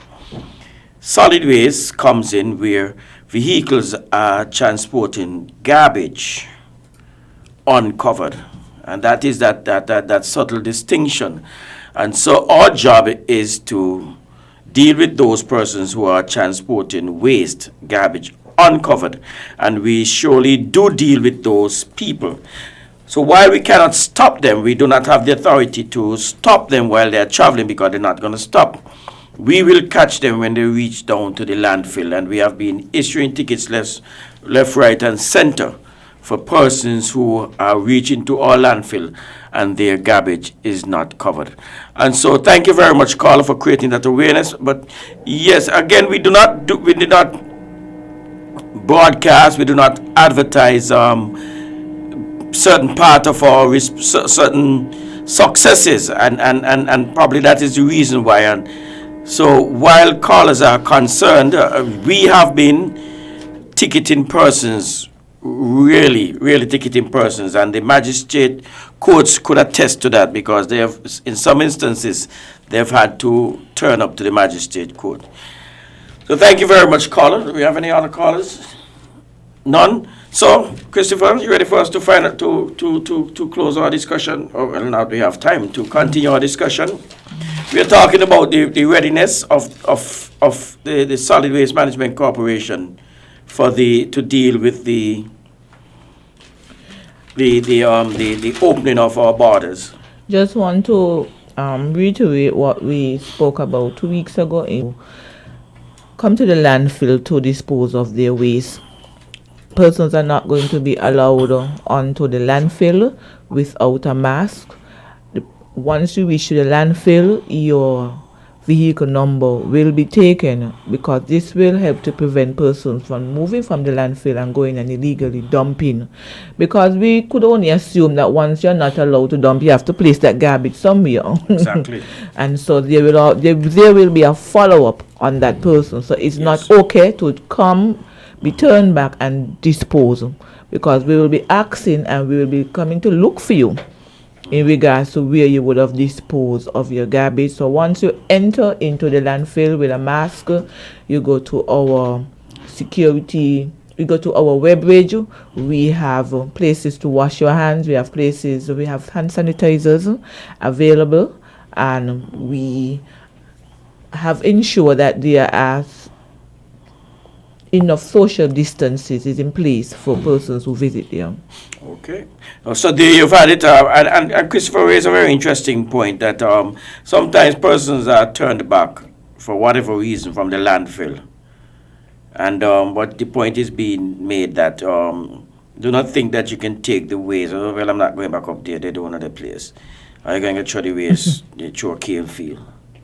Solid waste comes in where vehicles are transporting garbage uncovered, and that is that subtle distinction. And so our job is to deal with those persons who are transporting waste, garbage uncovered, and we surely do deal with those people. So while we cannot stop them, we do not have the authority to stop them while they're traveling, because they're not going to stop. We will catch them when they reach down to the landfill, and we have been issuing tickets left, right, and center for persons who are reaching to our landfill and their garbage is not covered. And so thank you very much, caller, for creating that awareness. But yes, again, we do not broadcast, we do not advertise certain part of our certain successes, and probably that is the reason why. And so while callers are concerned, we have been ticketing persons, really ticketing persons, and the magistrate courts could attest to that, because they have, in some instances, they've had to turn up to the magistrate court. So thank you very much, caller. Do we have any other callers? None? So, Christopher, you ready for us to find out, to close our discussion? Or well, now we have time to continue our discussion. We are talking about the readiness of the Solid Waste Management Corporation to deal with the opening of our borders. Just want to reiterate what we spoke about 2 weeks ago. Come to the landfill to dispose of their waste. Persons are not going to be allowed onto the landfill without a mask. Once you reach the landfill, your vehicle number will be taken, because this will help to prevent persons from moving from the landfill and going and illegally dumping. Because we could only assume that once you're not allowed to dump, you have to place that garbage somewhere. Exactly. And so there will be a follow-up on that person. So it's not okay to come, be turned back and dispose, because we will be asking and we will be coming to look for you in regards to where you would have disposed of your garbage. So once you enter into the landfill with a mask, you go to our security, we go to our web page. We have places to wash your hands. We have hand sanitizers available, and we have ensured that there are enough social distances is in place for persons who visit there. Okay. So there you've had it, and Christopher raised a very interesting point that sometimes persons are turned back for whatever reason from the landfill. And but the point is being made that do not think that you can take the waste. Oh, well, I'm not going back up there. They do another place. Are you going to throw the waste through a cane field?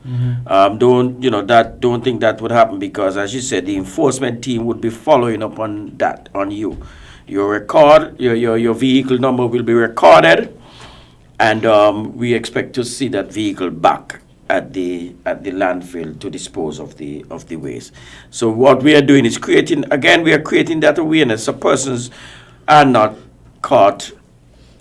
Mm-hmm. Don't think that would happen, because, as you said, the enforcement team would be following up on that, on you. Your vehicle number will be recorded, and we expect to see that vehicle back at the landfill to dispose of the waste. So what we are doing is creating that awareness, so persons are not caught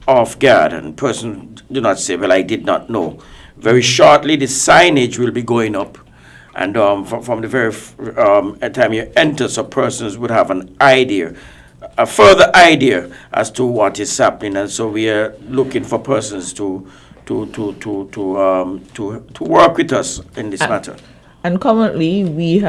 off guard, and persons do not say, well, I did not know. Very shortly, the signage will be going up, and from the very time you enter, so persons would have a further idea as to what is happening. And so we are looking for persons to work with us in this matter. And currently, we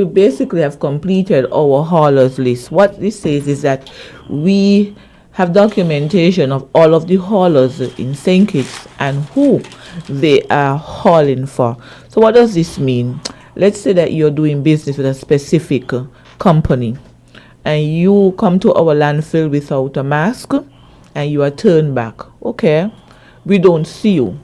basically have completed our haulers list. What this says is that we have documentation of all of the haulers in St. Kitts and who they are hauling for. So what does this mean? Let's say that you're doing business with a specific company and you come to our landfill without a mask and you are turned back. Okay, we don't see you.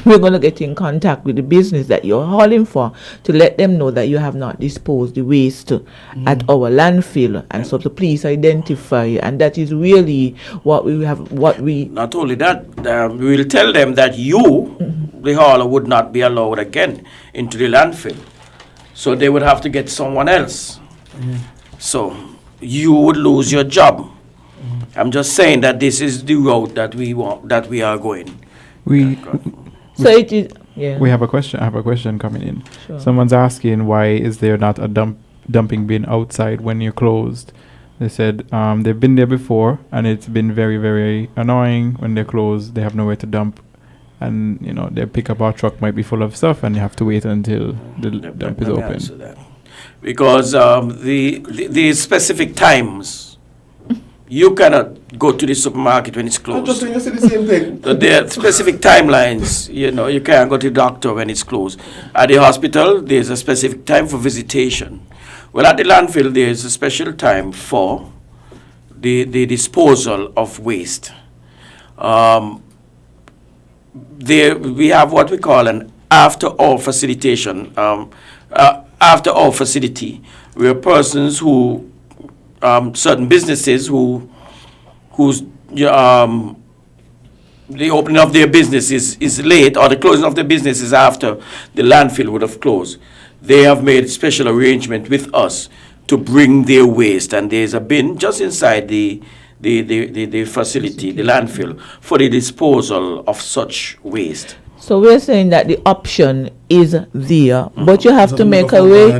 We're going to get in contact with the business that you're hauling for to let them know that you have not disposed the waste at our landfill, and so to please identify. And that is really what we have. Not only that, we will tell them that you, the hauler, would not be allowed again into the landfill, so they would have to get someone else. So you would lose your job. I'm just saying that this is the route that we are going. So it is. Yeah. We have a question. I have a question coming in. Sure. Someone's asking, why is there not a dumping bin outside when you're closed? They said they've been there before, and it's been very, very annoying when they're closed. They have nowhere to dump, and their pickup or truck might be full of stuff, and you have to wait until the dump is open. Because the specific times. You cannot go to the supermarket when it's closed. I'm just saying, I said the same thing. So there are specific timelines. You can't go to the doctor when it's closed. At the hospital, there's a specific time for visitation. Well, at the landfill, there's a special time for the disposal of waste. There we have what we call an after-hour facilitation, after-hour facility, where persons who certain businesses whose the opening of their business is late, or the closing of their business is after the landfill would have closed. They have made special arrangement with us to bring their waste, and there's a bin just inside the facility, the landfill, for the disposal of such waste. So we're saying that the option is there, but you have to make a way.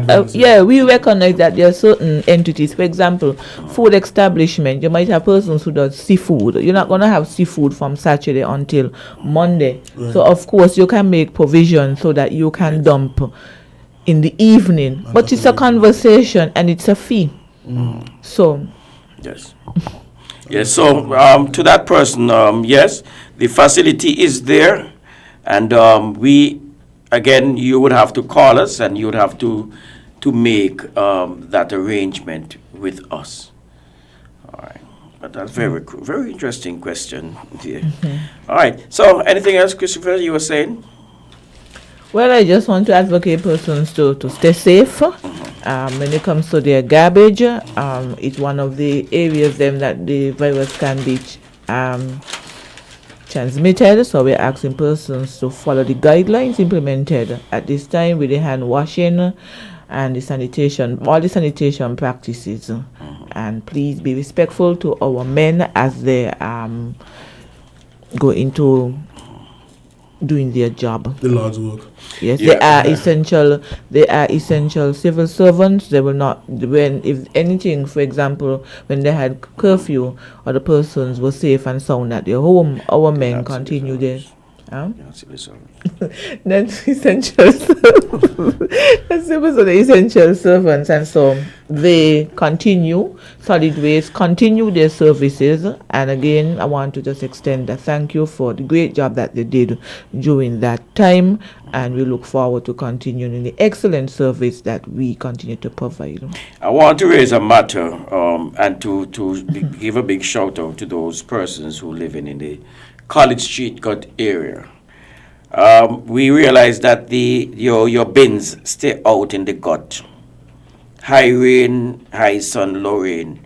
We recognize that there are certain entities. For example, food establishment. You might have persons who do seafood. You're not going to have seafood from Saturday until Monday. Right. So of course you can make provision so that you can dump in the evening. But it's a conversation and it's a fee. So. Yes. Yes. So to that person, yes, the facility is there. And you would have to call us, and you would have to make that arrangement with us. All right, but that's very interesting question here. All right. So, anything else, Christopher? You were saying? Well, I just want to advocate persons to stay safe. When it comes to their garbage, it's one of the areas that the virus can be transmitted, so we're asking persons to follow the guidelines implemented at this time with the hand washing and the sanitation, all the sanitation practices. And please be respectful to our men as they go into doing their job. The Lord's work. Yes, they are essential. They are essential civil servants. They will not, if anything, for example, when they had curfew, or the persons were safe and sound at their home, our men continue their. That's essential. That's the essential servants, and so they continue. Solid Waste continue their services, and again, I want to just extend a thank you for the great job that they did during that time, and we look forward to continuing the excellent service that we continue to provide. I want to raise a matter and to give a big shout out to those persons who live in the College Street gut area. We realize that your bins stay out in the gut. High rain, high sun, low rain.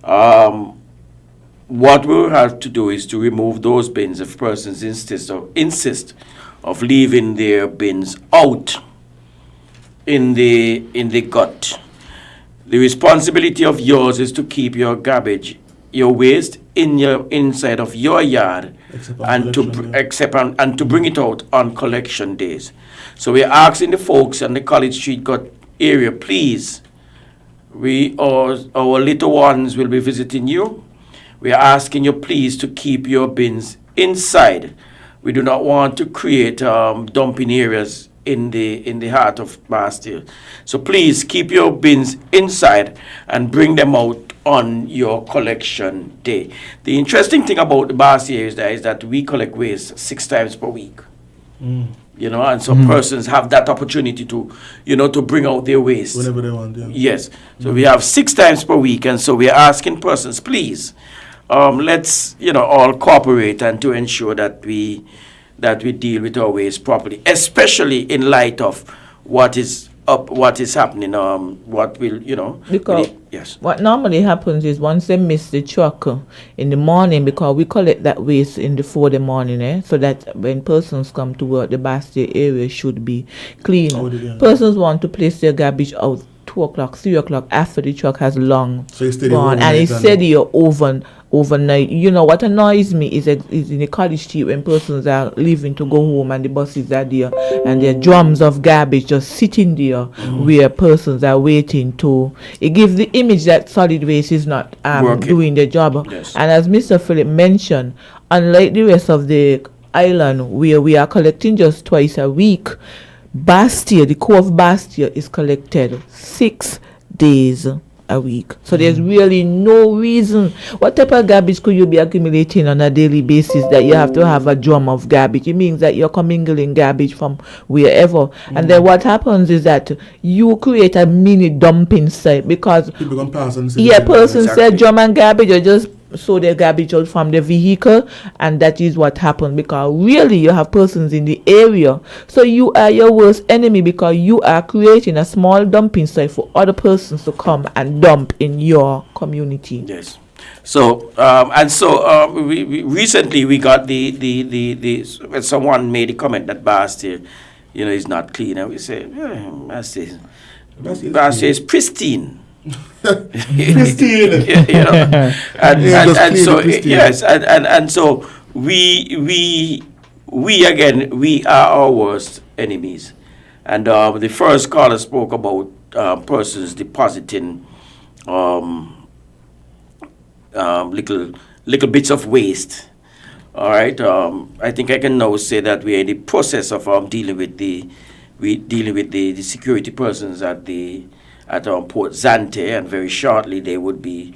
What we'll have to do is to remove those bins if persons insist of leaving their bins out in the gut. The responsibility of yours is to keep your garbage, your waste inside of your yard, and to bring it out on collection days. So we're asking the folks in the College Street gut area, please. Our little ones will be visiting you. We are asking you, please, to keep your bins inside. We do not want to create dumping areas in the heart of Bastille. So please keep your bins inside and bring them out on your collection day. The interesting thing about the Bastille is that we collect waste 6 times per week. You know, and so persons have that opportunity to, you know, to bring out their waste whenever they want. Yeah. Yes. So we have 6 times per week, and so we are asking persons, please, let's, you know, all cooperate and to ensure that we deal with our waste properly, especially in light of what is happening, what will, you know. Because yes. What normally happens is once they miss the truck in the morning, because we collect that waste before the morning, so that when persons come to work, the Bastille area should be clean. Persons want to place their garbage out 2 o'clock, 3 o'clock after the truck has long gone, and it's steady overnight. You know what annoys me is in the college street when persons are leaving to go home and the buses are there and there are drums of garbage just sitting there where persons are waiting to. It gives the image that solid waste is not doing the job. Yes. And as Mr. Philip mentioned, unlike the rest of the island where we are collecting just twice a week, Bastille, the core of Bastille is collected 6 days a week. So there's really no reason. What type of garbage could you be accumulating on a daily basis that you have to have a drum of garbage? It means that you're commingling garbage from wherever. And then what happens is that you create a mini dumping site because people can pass and persons say drum and garbage or just so their garbage out from the vehicle, and that is what happens because really you have persons in the area, so you are your worst enemy because you are creating a small dumping site for other persons to come and dump in your community. Yes. So we recently we got the when someone made a comment that Bastille, you know, is not clean, and we say Bastille is pristine. Pristine. You know, and so yes, and so we again, we are our worst enemies. And the first caller spoke about persons depositing little bits of waste. All right, I think I can now say that we are in the process of dealing with the security persons at Port Zante, and very shortly they would be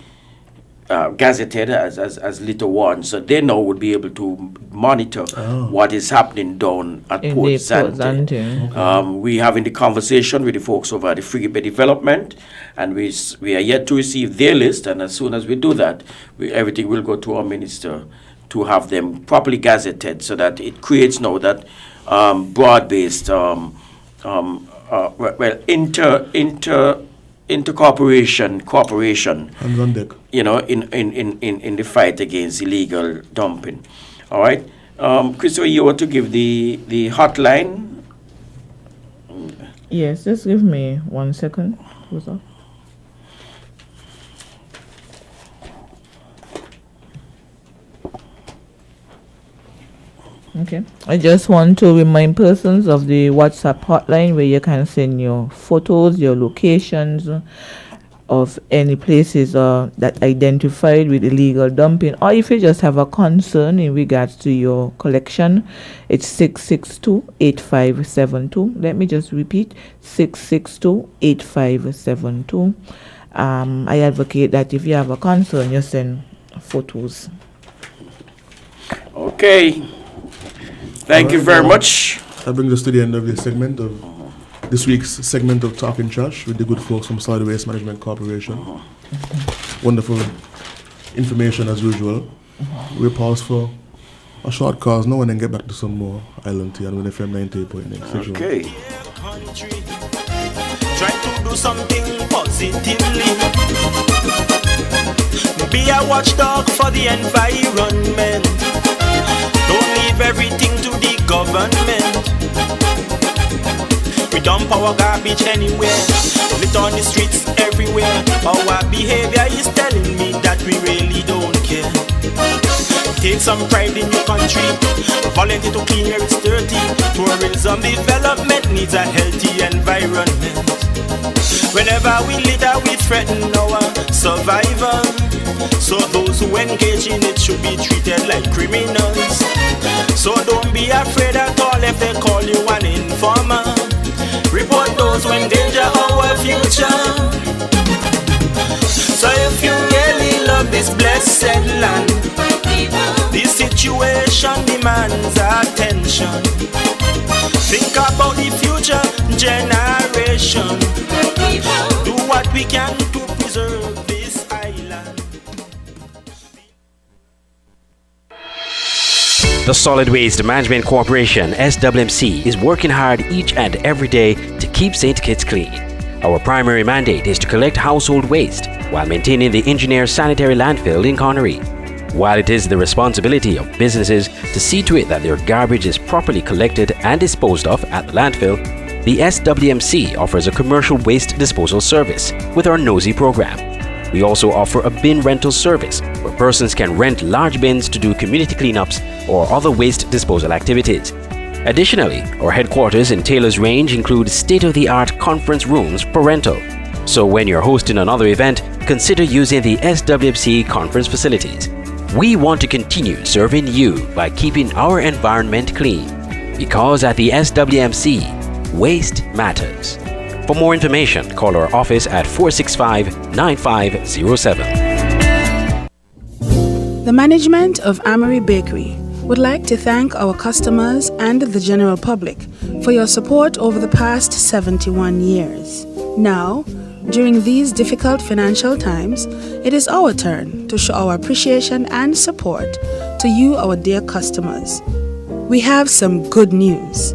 gazetted as little ones, so they now would be able to monitor what is happening down at Port Zante. Okay. We having the conversation with the folks over at the Frigate Bay Development, and we are yet to receive their list, and as soon as we do that, everything will go to our minister to have them properly gazetted, so that it creates now that broad-based cooperation, hands on deck, you know, in the fight against illegal dumping. All right, Christopher, you want to give the hotline? Yes, just give me 1 second. What's up? Okay. I just want to remind persons of the WhatsApp hotline where you can send your photos, your locations of any places that identified with illegal dumping, or if you just have a concern in regards to your collection, it's 662-8572. Let me just repeat, 662-8572. I advocate that if you have a concern, you send photos. Okay. Thank you very much. That brings us to the end of this week's segment of Talking Trash with the good folks from Solid Waste Management Corporation. Wonderful information as usual. We'll pause for a short pause now and then get back to some more Island Tea and FM 98.9. Okay. Try to do something positively. Be a watchdog for the environment. Don't leave everything to the government. We dump our garbage anywhere, lit on the streets everywhere. Our behavior is telling me that we really don't care. Take some pride in your country, volunteer to clean where it's dirty. Tourism development needs a healthy environment. Whenever we litter, we threaten our survival. So those who engage in it should be treated like criminals. So don't be afraid at all if they call you an informer. future. So if you really love this blessed land, the situation demands attention. Think about the future generation. Do what we can to preserve this island. The Solid Waste Management Corporation, SWMC, is working hard each and every day to keep St. Kitts clean. Our primary mandate is to collect household waste while maintaining the engineer sanitary landfill in Connery. While it is the responsibility of businesses to see to it that their garbage is properly collected and disposed of at the landfill, the SWMC offers a commercial waste disposal service with our Nosy program. We also offer a bin rental service where persons can rent large bins to do community cleanups or other waste disposal activities. Additionally, our headquarters in Taylor's Range include state-of-the-art conference rooms for rental. So when you're hosting another event, consider using the SWMC conference facilities. We want to continue serving you by keeping our environment clean. Because at the SWMC, waste matters. For more information, call our office at 465-9507. The management of Amari Bakery would like to thank our customers and the general public for your support over the past 71 years. Now, during these difficult financial times, it is our turn to show our appreciation and support to you, our dear customers. We have some good news.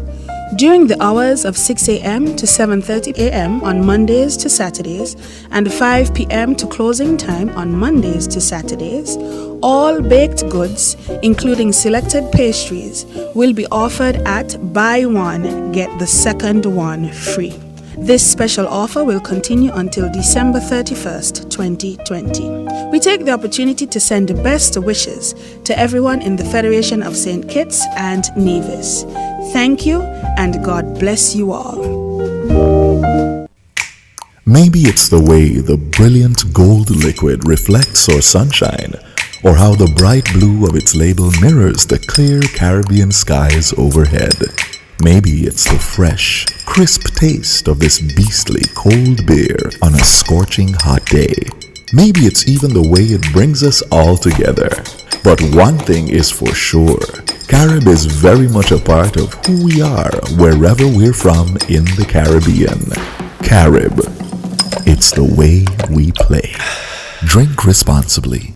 During the hours of 6 a.m. to 7:30 a.m. on Mondays to Saturdays and 5 p.m. to closing time on Mondays to Saturdays, all baked goods, including selected pastries, will be offered at buy one, get the second one free. This special offer will continue until December 31st, 2020. We take the opportunity to send the best wishes to everyone in the Federation of St. Kitts and Nevis. Thank you, and God bless you all. Maybe it's the way the brilliant gold liquid reflects our sunshine, or how the bright blue of its label mirrors the clear Caribbean skies overhead. Maybe it's the fresh, crisp taste of this beastly cold beer on a scorching hot day. Maybe it's even the way it brings us all together. But one thing is for sure, Carib is very much a part of who we are wherever we're from in the Caribbean. Carib, it's the way we play. Drink responsibly.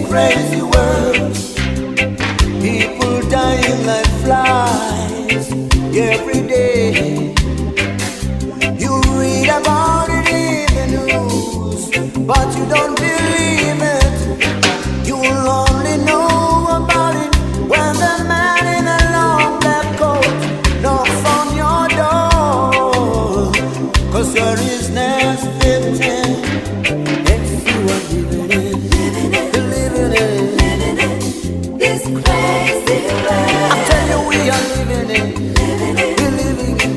Crazy world, people dying like flies every day. You read about it in the news, but you don't believe it. You'll only know about it when the man in a long black coat knocks on your door. 'Cause you're his next victim. It's you are living in. This crazy world. I tell you, we are living in. We're living in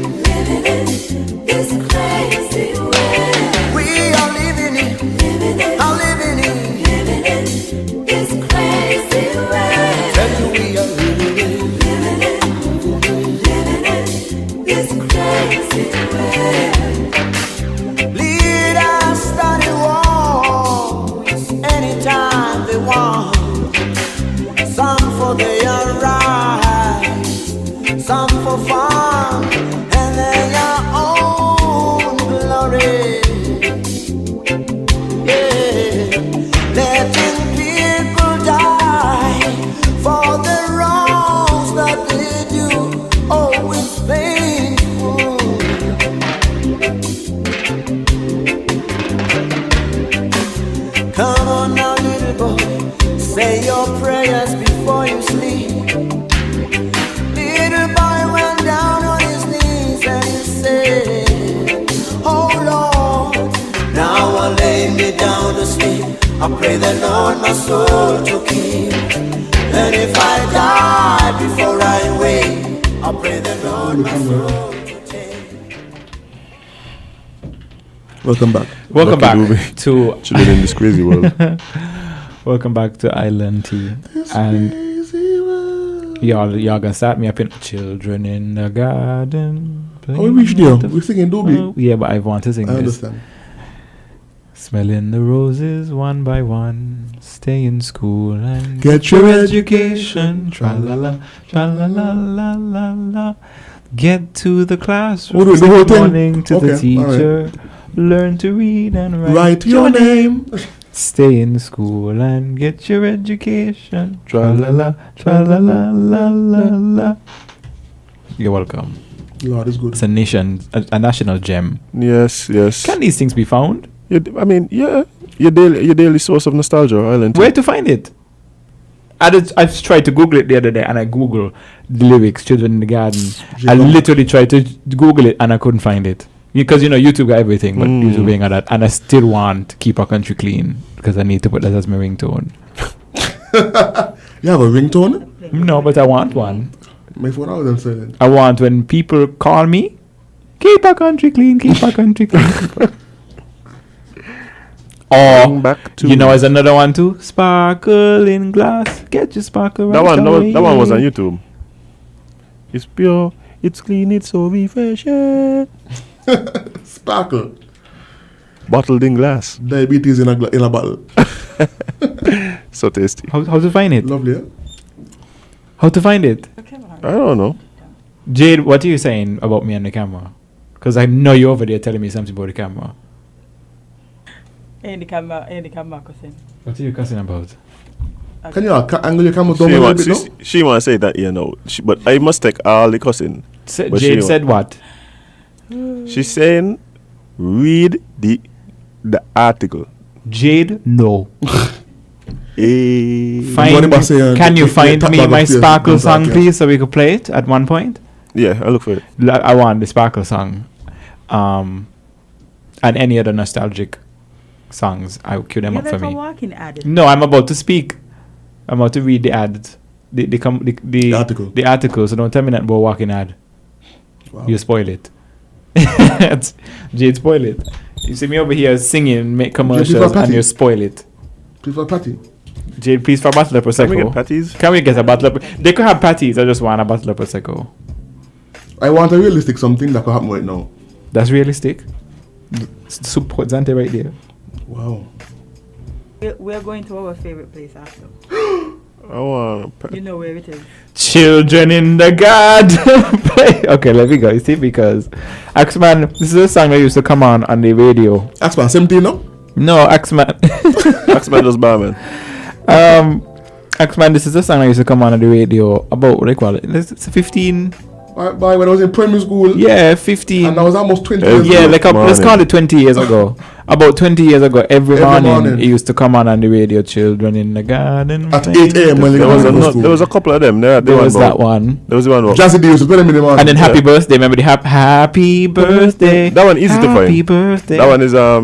this crazy world. We are living in. I'm living in this crazy world. Tell you, we are living in this crazy world. Leaders started wars anytime they want. Some for their right, some for fun, and their own glory. Yeah, letting people die for the wrongs that they do, always painful. Come on now, little boy, say your prayers before you sleep. Little boy went down on his knees and he said, oh Lord, now I lay me down to sleep. I pray the Lord my soul to keep. And if I die heart before I wait. I pray the Lord my soul to take. Welcome back. Welcome Lucky back to children in this crazy world. Welcome back to Island Tea. And y'all gonna start me up in Children in the Garden. Oh, we reached there. We're singing Dobie. Yeah, but I want to sing I this. understand. Smelling the roses one by one. Stay in school and get your education. Tra-la-la, tra-la-la-la-la-la. Get to the classroom. Oh, the whole thing? Morning to the Okay, teacher. alright. Learn to read and write. Write your name. Stay in school and get your education. Tra-la-la, tra-la-la-la-la-la. You're welcome. Lord is good. It's a national gem. Yes, yes. Can these things be found? I mean, yeah. Your daily source of nostalgia, Island Tea. Where to find it? I've tried to Google it the other day, and I Google the lyrics, Children in the Garden. I literally tried to Google it, and I couldn't find it. Because, YouTube got everything, but YouTube ain't got that. And I still want Keep Our Country Clean, because I need to put that as my ringtone. You have a ringtone? No, but I want one. My phone out and silent. I want when people call me, keep our country clean, keep our country clean. Or, back to as another one too, sparkle in glass, get your sparkle right that one was on YouTube. It's pure, it's clean, it's so refreshing. Sparkle. Bottled in glass. Diabetes in a bottle. So tasty. How to find it? Lovely, eh? How to find it? I don't know. Jade, what are you saying about me on the camera? Because I know you're over there telling me something about the camera. In the camera, cussing. What are you cussing about? Can you angle your camera down a little bit now? She want to say that, but I must take all the cussing. Jade said what? She's saying, read the article. Jade, no. Can you find me my Sparkle song, please, so we could play it at one point? Yeah, I'll look for it. I want the Sparkle song. And any other nostalgic songs, I would queue them up for me. Walking ad. No, I'm about to speak. I'm about to read the ad. The article. The article, so don't tell me that about walking ad. Wow. You spoil it. Jade, spoil it. You see me over here singing, make commercials, and you spoil it. Please for patty. Jade, please for a bottle of Prosecco. Can we get patties? Can we get a bottle of... They could have patties, I just want a bottle of Prosecco. I want a realistic something that could happen right now. That's realistic? Soup Zante right there. Wow. We're going to our favorite place after. I want you know where it is. Children in the Garden. Okay, let me go. You see, because Axman, this is a song that used to come on the radio. Axman 17 now? No, Axman. Axman does barman. Axman, this is a song that used to come on the radio about, what do they call it? It's 15. By when I was in primary school. Yeah, 15. And I was almost 20 years ago. Yeah, let's call it 20 years ago. About 20 years ago, every morning it used to come on the radio, Children in the Garden. At 8 a.m. when there was a couple of them. There was that one. There was one. Jazzy D used to play them in the morning. And then Happy Birthday. Remember the Happy Birthday. That one easy to find. Happy Birthday. That one is I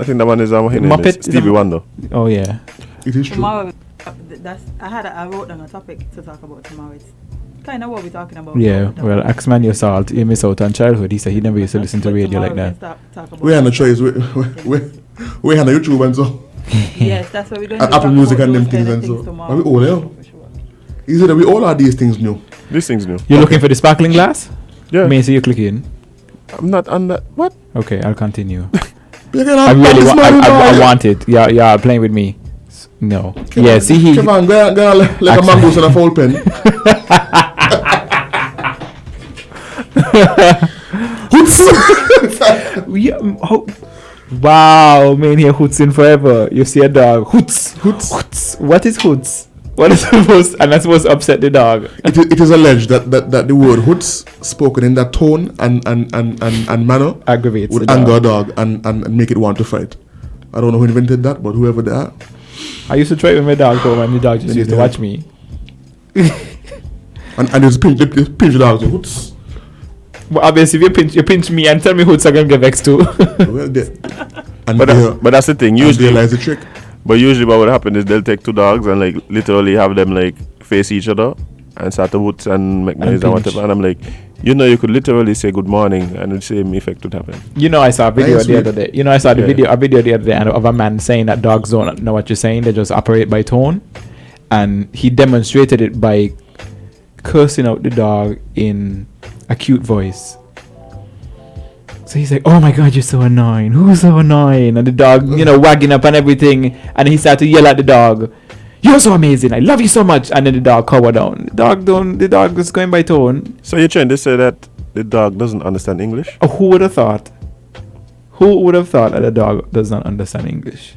think that one is Muppet. Stevie Wonder. Oh yeah. It is true. Tomorrow, I wrote down a topic to talk about tomorrow. It's kind of what we're talking about. Yeah, well, Axman, your salt, he miss out on childhood. He said he never used to listen to radio like that. We had no choice. We had no YouTube and so. Yes, that's what we're going to Apple Music and them things and so. Are we all there? Is it that we all are these things new? These things new. You're looking for the sparkling glass? Yeah. May I see you click in? I'm not on that. What? Okay, I'll continue. I I want it. Yeah, playing with me. No. Yeah, see he. Come on, go like a mangoes and a foul pen. Wow, man, here hoots in forever. You see a dog. Hoots. What is hoots? What is supposed? And that's supposed to upset the dog. It is alleged that the word hoots spoken in that tone and manner aggravates would anger a dog and make it want to fight. I don't know who invented that, but whoever they are. I used to try with my dog home, and the dog just used to watch me. and it's pinch the dog. So hoots. Well, obviously, if you pinch me and tell me hoots, I'm gonna get vexed too. Well, but that's the thing. Usually, realize the trick. But usually, what would happen is they'll take two dogs and like literally have them like face each other, and start to woods and make noise and pinch. whatever. And I'm like, you could literally say good morning and the same effect would happen. I saw a video the other day. I saw a video the other day of a man saying that dogs don't know what you're saying. They just operate by tone. And he demonstrated it by cursing out the dog in a cute voice. So he's like, "Oh my God, you're so annoying. Who's so annoying?" And the dog, wagging up and everything. And he started to yell at the dog, "You're so amazing. I love you so much." And then the dog cowered down. The dog was going by tone. So you're trying to say that the dog doesn't understand English? Oh, who would have thought? Who would have thought that a dog does not understand English?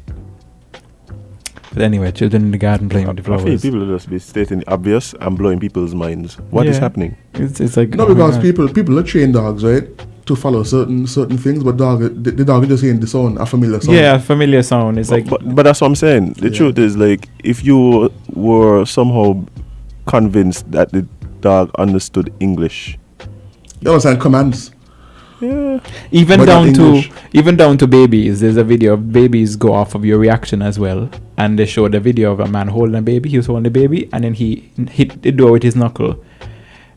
But anyway, children in the garden playing with the flowers. I feel people will just be stating the obvious and blowing people's minds. What is happening? It's like because people are trained dogs, right, to follow certain things, but the dog is just hearing the sound, a familiar sound. Yeah, a familiar sound. It's but that's what I'm saying. The truth is, like, if you were somehow convinced that the dog understood English, you understand commands. Yeah. Even down to babies. There's a video of babies go off of your reaction as well, and they showed a video of a man holding a baby. He was holding the baby, and then he hit the door with his knuckle,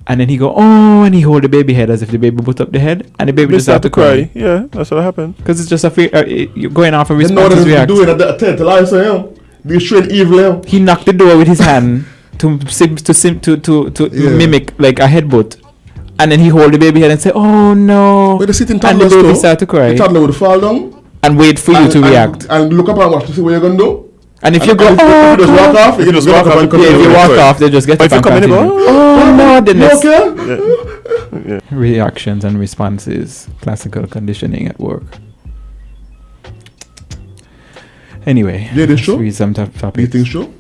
and then he go, "Oh," and he hold the baby head as if the baby put up the head, and the baby just start to cry. Yeah, that's what happened. Because it's just you're going off a response. Doing at be straight evil. He knocked the door with his hand to mimic like a headbutt. And then he hold the baby head and say, "Oh no!" But the and the baby start to cry. The toddler would fall down and wait for you to react and look up and watch to see what you're gonna do. And if you go, "Oh," if you just walk off, if you walk off, they just get up and continue. Oh no! Okay. Reactions and responses, classical conditioning at work. Anyway, this true? Read some topics. You think true?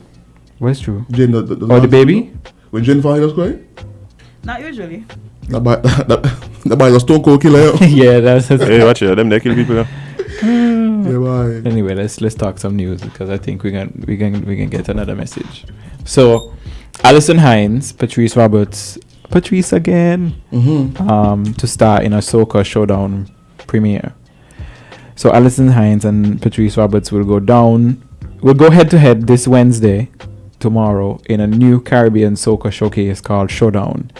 What's true? Jane, the baby? When Jane finds us cry? Not usually. That boy is a stone cold killer. Yeah, that's. Hey, watch it. Them they kill people. Yeah, bye. Anyway, let's talk some news because I think we can get another message. So, Alison Hines, Patrice Roberts, Patrice again, to star in a Soca Showdown premiere. So Alison Hines and Patrice Roberts will go head to head this Wednesday, tomorrow, in a new Caribbean Soca showcase called Showdown.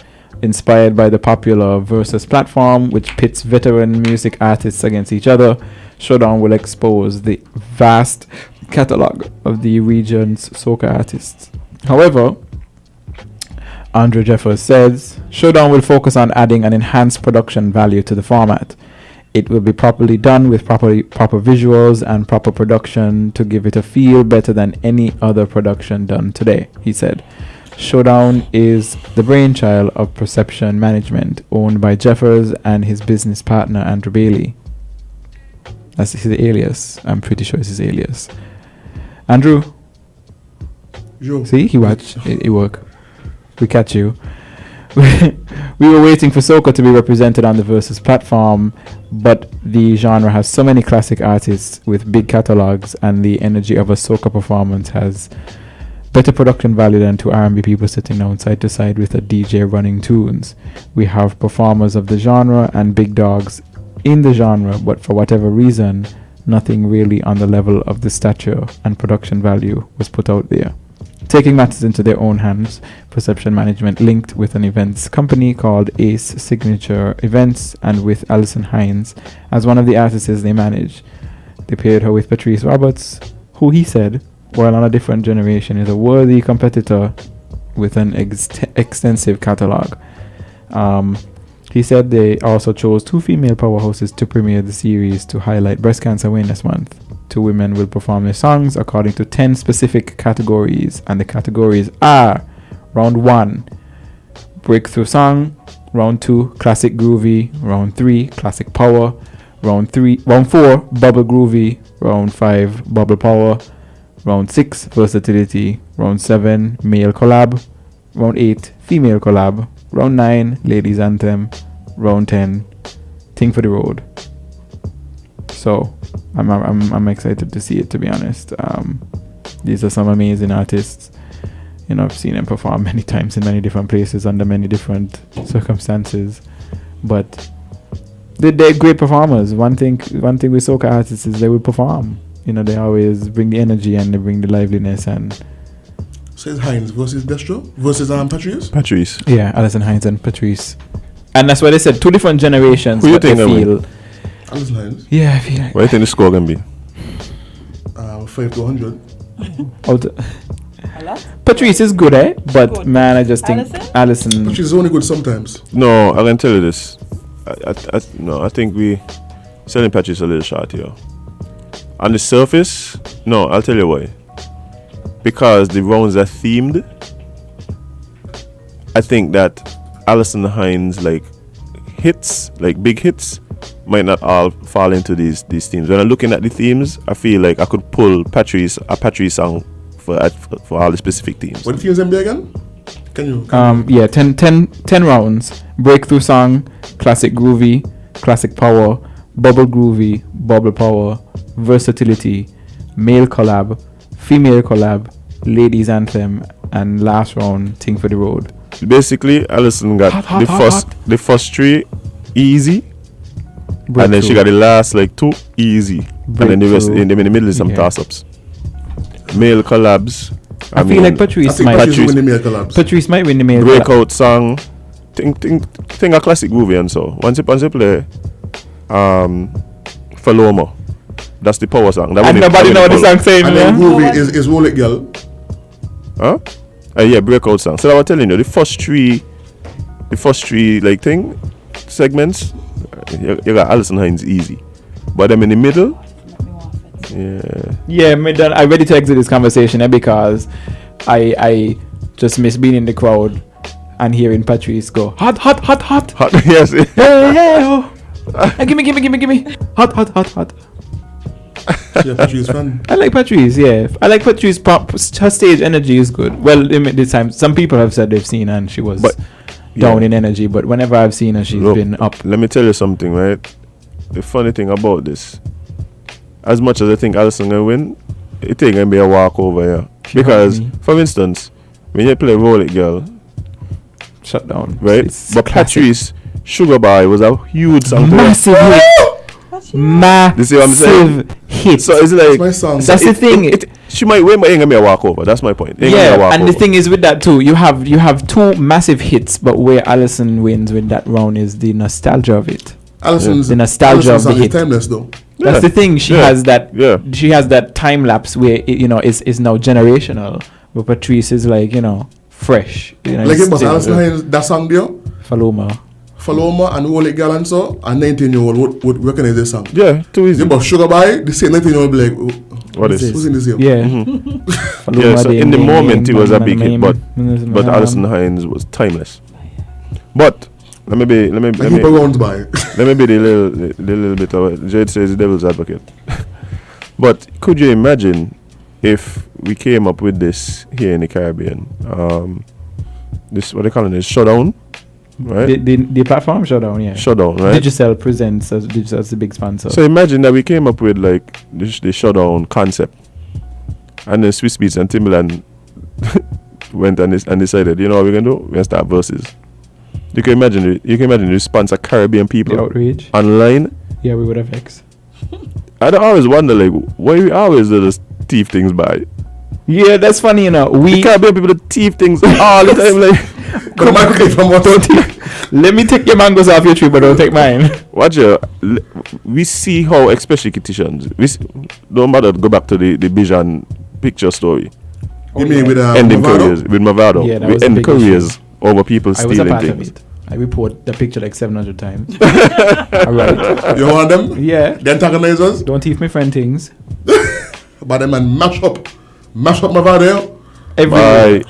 Inspired by the popular Versus platform, which pits veteran music artists against each other, Showdown will expose the vast catalogue of the region's soca artists. However, Andre Jeffers says, Showdown will focus on adding an enhanced production value to the format. It will be properly done with proper visuals and proper production to give it a feel better than any other production done today, he said. Showdown is the brainchild of Perception Management, owned by Jeffers and his business partner Andrew Bailey. That's his alias. I'm pretty sure it's his alias. Andrew. Yo. See, he watched. It worked. We catch you. We were waiting for soca to be represented on the Versus platform, but the genre has so many classic artists with big catalogs, and the energy of a soca performance has better production value than two R&B people sitting down side to side with a DJ running tunes. We have performers of the genre and big dogs in the genre, but for whatever reason, nothing really on the level of the stature and production value was put out there. Taking matters into their own hands, Perception Management linked with an events company called Ace Signature Events and with Alison Hines as one of the artists they manage. They paired her with Patrice Roberts, who he said, while on a different generation, is a worthy competitor with an extensive catalogue. He said they also chose two female powerhouses to premiere the series to highlight Breast Cancer Awareness Month. Two women will perform their songs according to 10 specific categories, and the categories are: Round 1, Breakthrough Song; Round 2, Classic Groovy; Round 3, Classic Power; Round 4, Bubble Groovy; Round 5, Bubble Power; Round 6, Versatility; Round 7, Male Collab; Round 8, Female Collab; Round 9, Ladies Anthem; Round 10, Thing for the Road. So I'm excited to see it, to be honest. These are some amazing artists. You know, I've seen them perform many times in many different places under many different circumstances, but they're great performers. One thing with soca artists is they will perform. You know, they always bring the energy and they bring the liveliness, and So it's Hines versus Destro versus Patrice? Patrice. Yeah, Alison Hines and Patrice. And that's why they said 2 different generations. Who you but think I they feel win? Alison Hines. Yeah, I feel like What do you think the score gonna be? 5 to 100. Patrice is good, eh? But man, I just think Alison. Patrice is only good sometimes. No, I can tell you this. I think we selling Patrice a little short here. On the surface, no, I'll tell you why. Because the rounds are themed. I think that Alison Hines like hits, like big hits, might not all fall into these themes. When I'm looking at the themes, I feel like I could pull a Patrice song for all the specific themes. What themes be again? Can you? Yeah, 10 rounds. Breakthrough song, classic groovy, classic power, bubble groovy, bubble power, versatility, male collab, female collab, ladies anthem, and last round, thing for the road. Basically, Alison got the first 3 easy. Breakthrough. And then she got the last like 2 easy. And then the rest in the middle is some toss-ups. Male collabs. I feel like Patrice might win the male collabs. Patrice might win the male breakout song. Think a classic groovy and so. Once you play Faloma. That's the power song. And nobody know what the song saying. And then groovy is Roll It Girl. Huh? Yeah, breakout song. So I was telling you, the first three like thing segments, you got Alison Hines easy, but them in the middle, I'm ready to exit this conversation because I just miss being in the crowd and hearing Patrice go hot. Yes. Hey, oh. Give me hot. Yeah, Patrice fan. I like Patrice. Yeah, I like Patrice. Her stage energy is good. Well, this time some people have said they've seen her and she was down in energy, but whenever I've seen her, she's been up. Let me tell you something, right? The funny thing about this, as much as I think Alison gonna win, it ain't gonna be a walkover here. Because, for instance, when you play Roll It Girl, shut down, right? But Patrice, Sugar Boy was a huge song. Massive hit. You see what I'm saying? Hit. So it's like that's the thing. She might win, but it ain't gonna be a walkover. That's my point. And the thing is with that too, you have 2 massive hits, but where Alison wins with that round is the nostalgia of it. The nostalgia of the hit. Timeless though. That's the thing. She has that. Yeah. She has that time lapse where it, is now generational. But Patrice is like fresh. Like it was Alison Hines that song there. Faloma and Roll It Girl and so, a 19-year-old would recognize this song. Yeah, too easy. But Sugar Boy, the same 19-year-old be like, what is this? Who's in this here? Yeah. Yeah, so in the moment it was a big hit, but Alison Hines was timeless. But let me be the little bit of Jade says the devil's advocate. But could you imagine if we came up with this here in the Caribbean? This what they calling it, showdown. Right? The platform Showdown, yeah. Showdown, right? Digicel presents as the big sponsor. So imagine that we came up with like the Showdown concept, and then Swiss Beats and Timbaland went and decided, you know what we're gonna do? We're gonna start verses. You can imagine the response of Caribbean people, the outrage online. Yeah, we would have vexed. I always wonder like why we always just thief things by. Yeah, that's funny, We Caribbean people that thief things all the time, like. Let me take your mangoes off your tree, but don't take mine. Watch we see how, especially Kitishans, don't bother to go back to the Bijan picture story. You mean with ending careers with Mavado? Yeah, that we was end careers over people stealing I was a part things. of it. I report the picture like 700 times. Alright. You want them? Yeah. The antagonizers? Don't thief my friend things. But them man mash up Mavado. We right.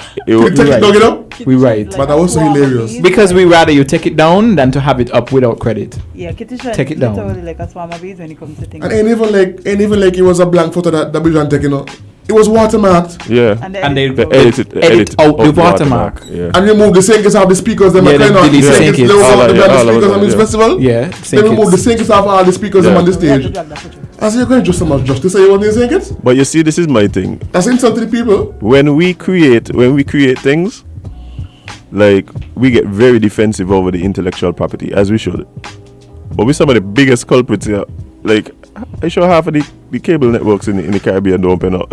But that was so hilarious. Because we rather you take it down than to have it up without credit. Yeah, Kitty take it down. Literally like a swarm of bees when it comes to things. And ain't even like it was a blank photo that Bijan taking out. It was watermarked. Yeah. And they edit out the watermark. Yeah. And remove the sinkers off the speakers. Them yeah, kind of delete the sinkers. The speakers on this festival. Yeah. They remove the sinkers off all the speakers on the stage. I said, you're going to do so much justice. You want the sinkers? But you see, this is my thing. That's insult to the people. When we create things, like we get very defensive over the intellectual property, as we should. But we're some of the biggest culprits here. Like, I sure half of the cable networks in the Caribbean don't pay out.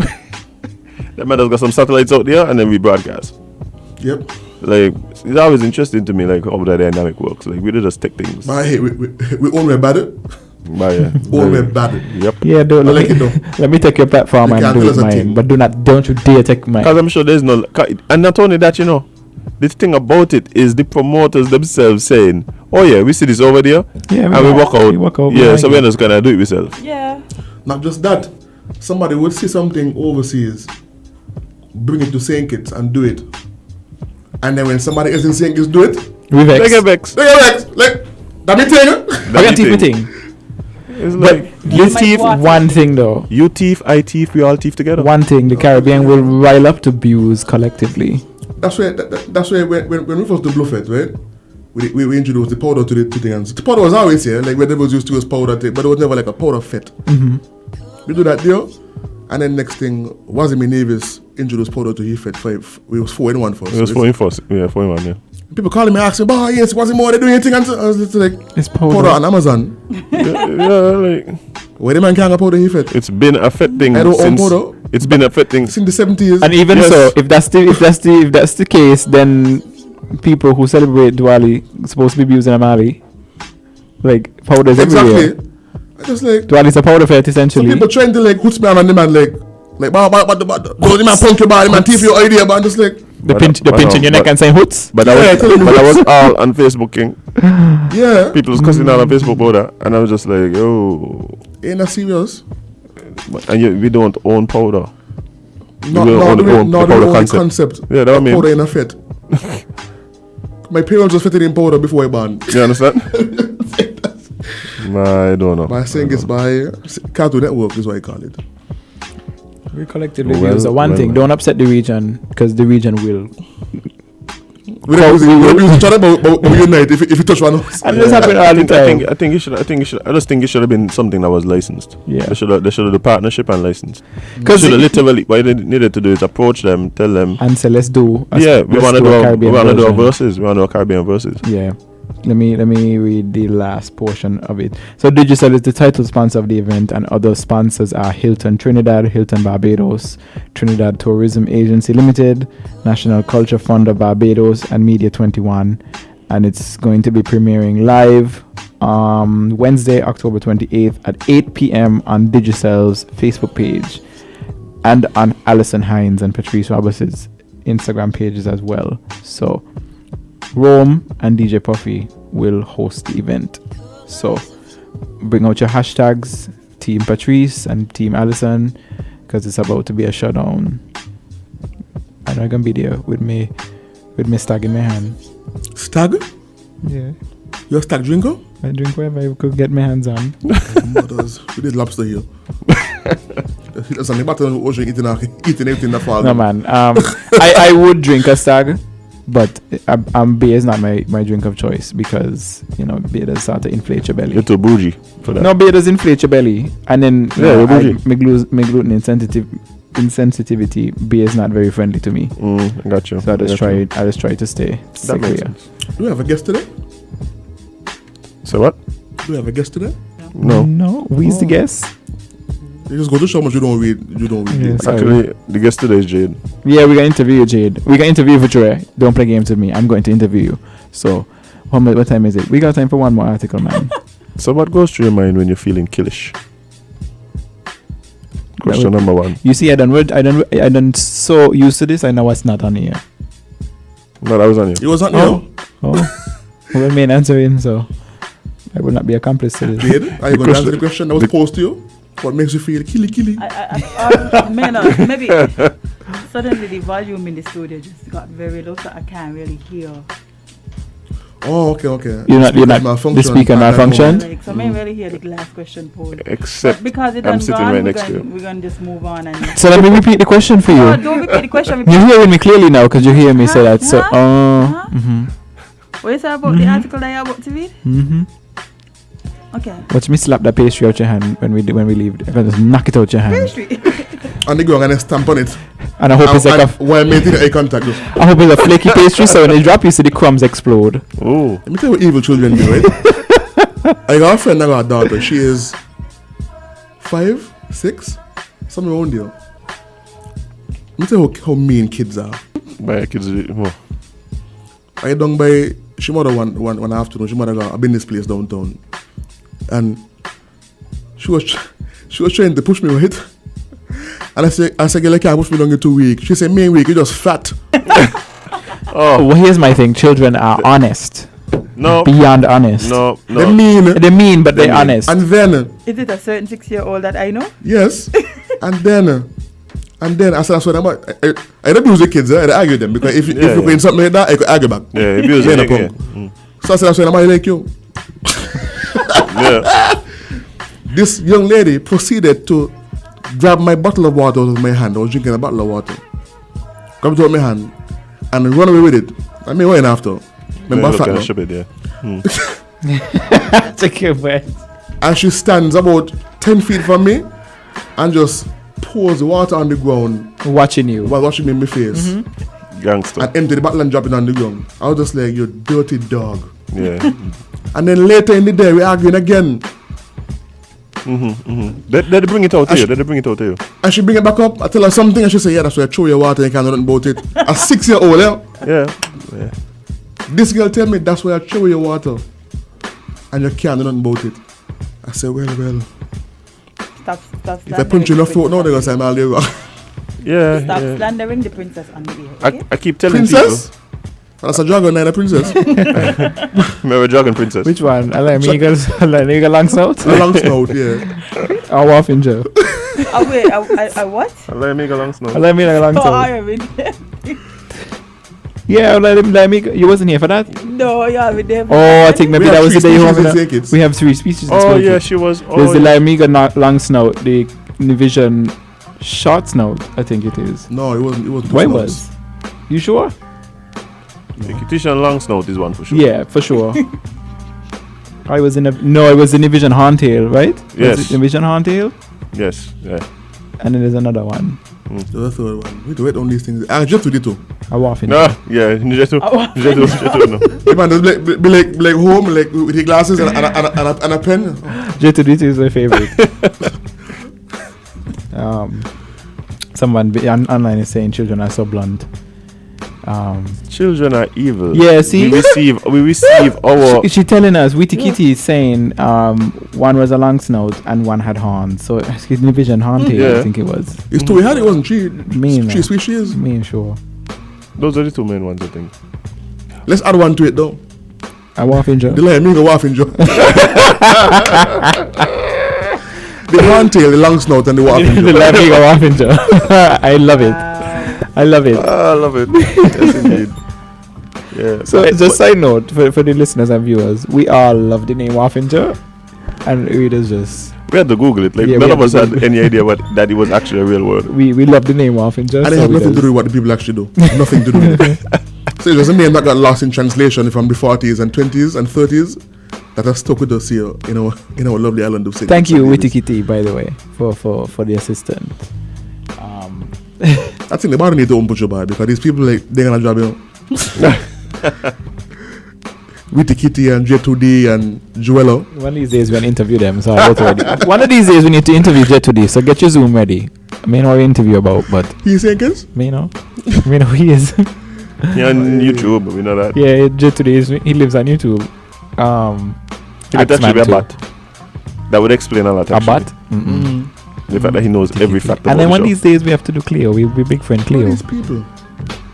That man has got some satellites out there, and then we broadcast. Yep. Like, it's always interesting to me, like, how the dynamic works. Like, we just take things. But hey, we only bad it. But yeah. Only bad it. Yep. Yeah, let me take your platform and do it mine. But don't you dare take mine. Because I'm sure there's no... And not only that, you know, the thing about it is the promoters themselves saying, oh yeah, we see this over there, and we walk out. Yeah, so we're just going to do it ourselves. Yeah. Not just that. Somebody would see something overseas, bring it to St. Kitts and do it. And then when somebody else in St. Kitts do it, they get vexed. Like, that me thing. That me thing. It's like, you thief one thing though. You thief, I thief, we all thief together. One thing, the Caribbean will rile up to views collectively. That's why when we first do Bluffet, right? We introduced the powder to the things. The powder was always here, like whenever was used to use powder, but it was never like a powder fit. We do that deal, and then next thing, Wazimi Nevis introduced powder to Hefet 5. We was 4 in 1 first. It was 4 in 1, yeah, 4 in 1, yeah. People calling me asking, bah, yes, Wazimi, they doing anything? And I was like, it's powder on Amazon. like, where the man can't powder Hefet? It's been affecting I don't own since. powder. It's been affecting since the 70s. And even so, if that's the case, then people who celebrate Diwali supposed to be using Amali. Like powders everywhere. I just like Diwali's a powder fet essentially. Some people trying to like hoots me on the man like the man punk your body, man thief your idea, but I'm just like the pinch in your neck and saying hoots. But that was all on Facebook, King. Yeah. People was cussing out on Facebook about that, and I was just like, yo, ain't that serious? And we don't own powder. Not the concept. Yeah, that I mean. Powder in a fit. My parents just fitted in powder before I banned. You understand? I don't know. By saying it's by Cartoon Network is what I call it. We collectively use the one thing. Don't upset the region, because the region will. We use each other, but we unite if you touch one. And this happened all the time. I think it should. I just think it should have been something that was licensed. Yeah. They should have the partnership and licensed. Because literally, what they needed to do is approach them, tell them, and say, let's do. We want to do a verses. We want to do a Caribbean verses. Yeah. Let me read the last portion of it. So Digicel is the title sponsor of the event, and other sponsors are Hilton Trinidad, Hilton Barbados, Trinidad Tourism Agency Limited, National Culture Fund of Barbados, and Media 21. And it's going to be premiering live Wednesday, October 28th at 8 p.m. on Digicel's Facebook page, and on Alison Hines and Patrice Roberts' Instagram pages as well. So Rome and DJ Puffy will host the event. So bring out your hashtags, Team Patrice and Team Allison, because it's about to be a showdown. And I'm gonna be there with me stag in my hand. Stag? Yeah. You're a stag drinker? I drink whatever I could get my hands on. We did lobster here. That's on the bottom of the ocean eating everything that falls. No man. I would drink a stag, but beer is not my drink of choice, because beer does start to inflate your belly. You're too bougie for that. No, beer does inflate your belly, and then my gluten insensitivity. Beer is not very friendly to me. I got you. So I just try to stay clear. Do we have a guest today? So what? Do we have a guest today? No. No, we's the guest. You just go to show how much you don't read. Yes, actually, the guest today is Jade. Yeah, we're gonna interview you, Jade. We're gonna interview you for Dre. Don't play games with me. I'm going to interview you. So, what time is it? We got time for one more article, man. So, what goes through your mind when you're feeling killish? Question number 1. You see, I done so used to this. I know what's not on here. No, that was on you. It was on you. Oh. Well, main answering, so I will not be accomplice to this. Jade, are you going to answer the question that was posed to you? What makes you feel killy? Maybe suddenly the volume in the studio just got very low, so I can't really hear. Oh, okay. You're not the speaker malfunction. So I can't really hear the last question posed. Except but because it I'm done sitting gone, right next to you. We're gonna just move on. And So let me repeat the question for you. No, don't repeat the question. You're hearing me clearly now, because you hear me say that. So, What you say about the article that you're about to read? Okay. Watch me slap that pastry out your hand when we leave. If I just knock it out your hand. Pastry. And they go and stamp on it. And I hope it's like while maintaining eye contact. I hope it's a flaky pastry, so when it drop, you see the crumbs explode. Oh. Let me tell you what evil children do, right? I got a friend, I got a daughter. She is 5, 6, somewhere around there. me tell you how mean kids are. By kids, more. I done by she mother one afternoon. She mother got I've been in this place downtown, and she was trying to push me right. And I said, girl, I can't push me down in 2 weeks. She said, main week, you're just fat. Oh, well, here's my thing. Children are honest. No. Beyond honest. No. They mean, but they're honest. And then. Is it a certain 6-year-old that I know? Yes. and then I said, I don't abuse the kids, I argue them. Because if you go in something like that, I could argue back. Yeah, abuse them. So I said, I like you. Yeah. This young lady proceeded to grab my bottle of water out of my hand. I was drinking a bottle of water. Grabbed it out of my hand and run away with it. I mean, went after. Remember fat now? Take your breath. And she stands about 10 feet from me and just pours the water on the ground. Watching you. While watching me in my face. Mm-hmm. Gangster. And empty the bottle and drop it on the ground. I was just like, you dirty dog. Yeah. And then later in the day, we're arguing again. They bring it out to you. And she bring it back up. I tell her something and she say, yeah, that's why I throw your water and you can't do nothing about it. A 6-year-old, yeah. This girl tell me that's why I throw your water and you can't do nothing about it. I say, well. Stop. If I punch you in the throat now, they're going to say I'm all there wrong. Yeah. Stop slandering the princess on the air. Okay? I keep telling princess? That's a dragon and a princess. Remember dragon princess? Which one? I like me long snout? A long snout, yeah. A waffinger. Oh wait, I what? I like me a long snout. I like me a long snout. Yeah, let me. You wasn't here for that? No, you haven't there. Oh, I think maybe that was the day you were. We have 3 species. Oh yeah, she was. There's the Lamiga long snout, the Nivision short snout. I think it is. No, it wasn't. It was. Why was? You sure? The Kittian long snout is one for sure. Yeah, for sure. It was the Nivision horntail, right? Yes. Was it Nivision horntail? Yes. Yeah. And then there's another one. The third one. We have to wait on these things. I just did it too. A waffle. No, yeah, Jetu no. The man does be like home, like with his glasses and a pen. Jetu is my favorite. Someone online is saying children are so blunt. Children are evil. Yeah, see, we receive our. She telling us. Witty Kitty is saying one was a long snout and one had horns. So it's Nivision horntail, I think it was. It's two. We had it, wasn't she? Mean. Three species. Mean, sure. Those are the two main ones, I think. Let's add one to it though. A waffinger. The waffinger. The horntail, the long snout, and the waffinger. The waffinger. I love it. I love it. I love it. Yes, indeed. Yeah. So, just side note for the listeners and viewers, we all love the name Waffinger, and it is just. We had to Google it. Like none of us had any idea that it was actually a real word. We love the name Waffinger. And it had nothing to do with what the people actually do. Nothing to do with it. So it was a name that got lost in translation from the 40s and 20s and 30s that has stuck with us here in our lovely island of St. Thank you, Witty Kitty, by the way, for the assistant. I think the bar need to own your bar because these people they're gonna job you. Witty Kitty and J2D and Joello. One of these days we're gonna interview them, so I'll get ready. One of these days we need to interview J2D, so get your Zoom ready. I may know what we interview about, but he's saying kids? May know. We know who he is. Yeah, on YouTube, we know that. Yeah, J2D he lives on YouTube. It would actually be a bot. That would explain a lot. Actually. A bot? Mm-mm. The fact that he knows every fact about and then the one show. of these days we have to do Cleo. We big friend Cleo. These people.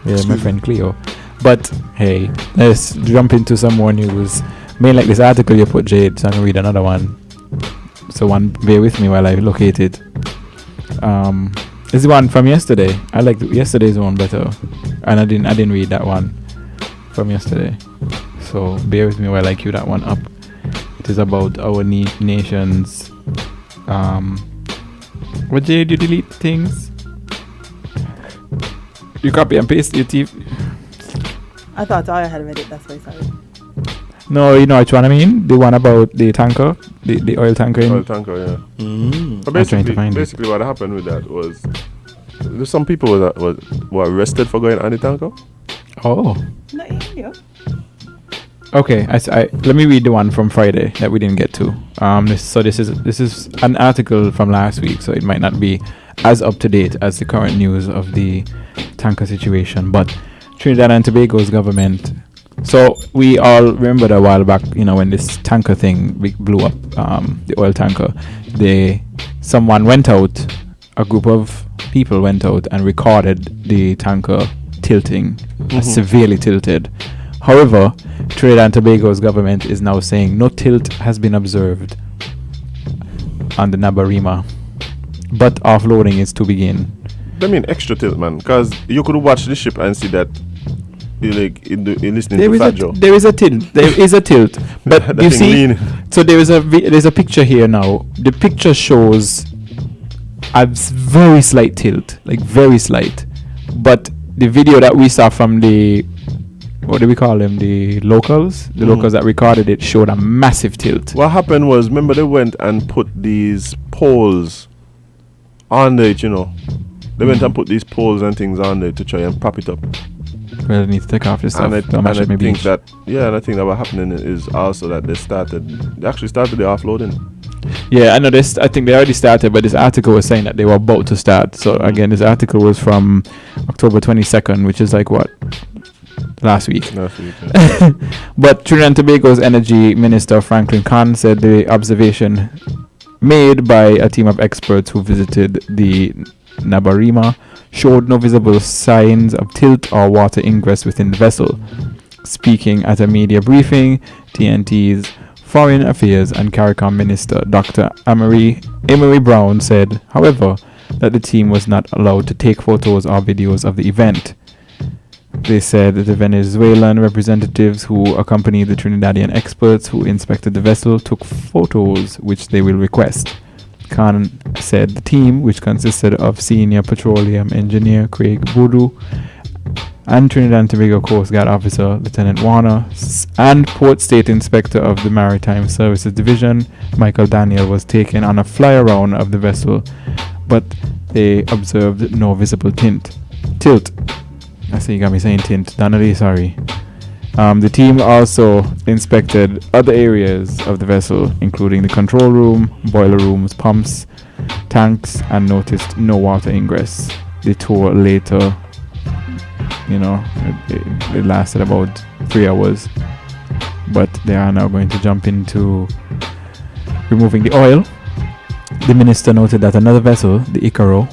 Yeah, my friend Cleo. But hey, let's jump into some more news. Main like this article you put, Jade, so I'm gonna read another one. So bear with me while I locate it. This is one from yesterday. I like yesterday's one better, and I didn't read that one from yesterday. So bear with me while I queue that one up. It is about our nation's. What did you delete things? You copy and paste your TV. I thought I had read it, that's why sorry. No, you know which one I mean? The one about the tanker, the oil tanker. Oil tanker, yeah. But basically what happened with that was there's some people that were arrested for going on the tanker. Oh. Not in India. Okay, I let me read the one from Friday that we didn't get to. This is an article from last week, so it might not be as up to date as the current news of the tanker situation. But Trinidad and Tobago's government. So we all remembered a while back, when this tanker thing blew up, the oil tanker. Someone went out, a group of people went out and recorded the tanker tilting, severely tilted. However, Trinidad and Tobago's government is now saying no tilt has been observed on the Nabarima, but offloading is to begin. I mean extra tilt, man, because you could watch the ship and see that you're listening to Fat Joe. There is a tilt. There is a tilt. But you see, so there's a picture here now. The picture shows a very slight tilt, like very slight. But the video that we saw from the, what do we call them? The locals? The locals that recorded it showed a massive tilt. What happened was, remember they went and put these poles on it, They went and put these poles and things on there to try and prop it up. Well, they need to take off this stuff. And I think that what happening is also that they actually started the offloading. Yeah, I know this. I think they already started, but this article was saying that they were about to start. So again, this article was from October 22nd, which is like what? Last week. Yeah. But Trinidad and Tobago's Energy Minister Franklin Khan said the observation made by a team of experts who visited the Nabarima showed no visible signs of tilt or water ingress within the vessel. Speaking at a media briefing, TNT's Foreign Affairs and CARICOM Minister Dr. Amory Brown said, however, that the team was not allowed to take photos or videos of the event. They said that the Venezuelan representatives who accompanied the Trinidadian experts who inspected the vessel took photos which they will request. Khan said the team, which consisted of senior petroleum engineer Craig Boudou and Trinidad and Tobago Coast Guard officer Lieutenant Warner and Port State Inspector of the Maritime Services Division Michael Daniel, was taken on a fly around of the vessel, but they observed no visible tilt. I see you got me saying tint. Donnelly, sorry. The team also inspected other areas of the vessel, including the control room, boiler rooms, pumps, tanks, and noticed no water ingress. The tour later, it lasted about 3 hours, but they are now going to jump into removing the oil. The minister noted that another vessel, the Icaro,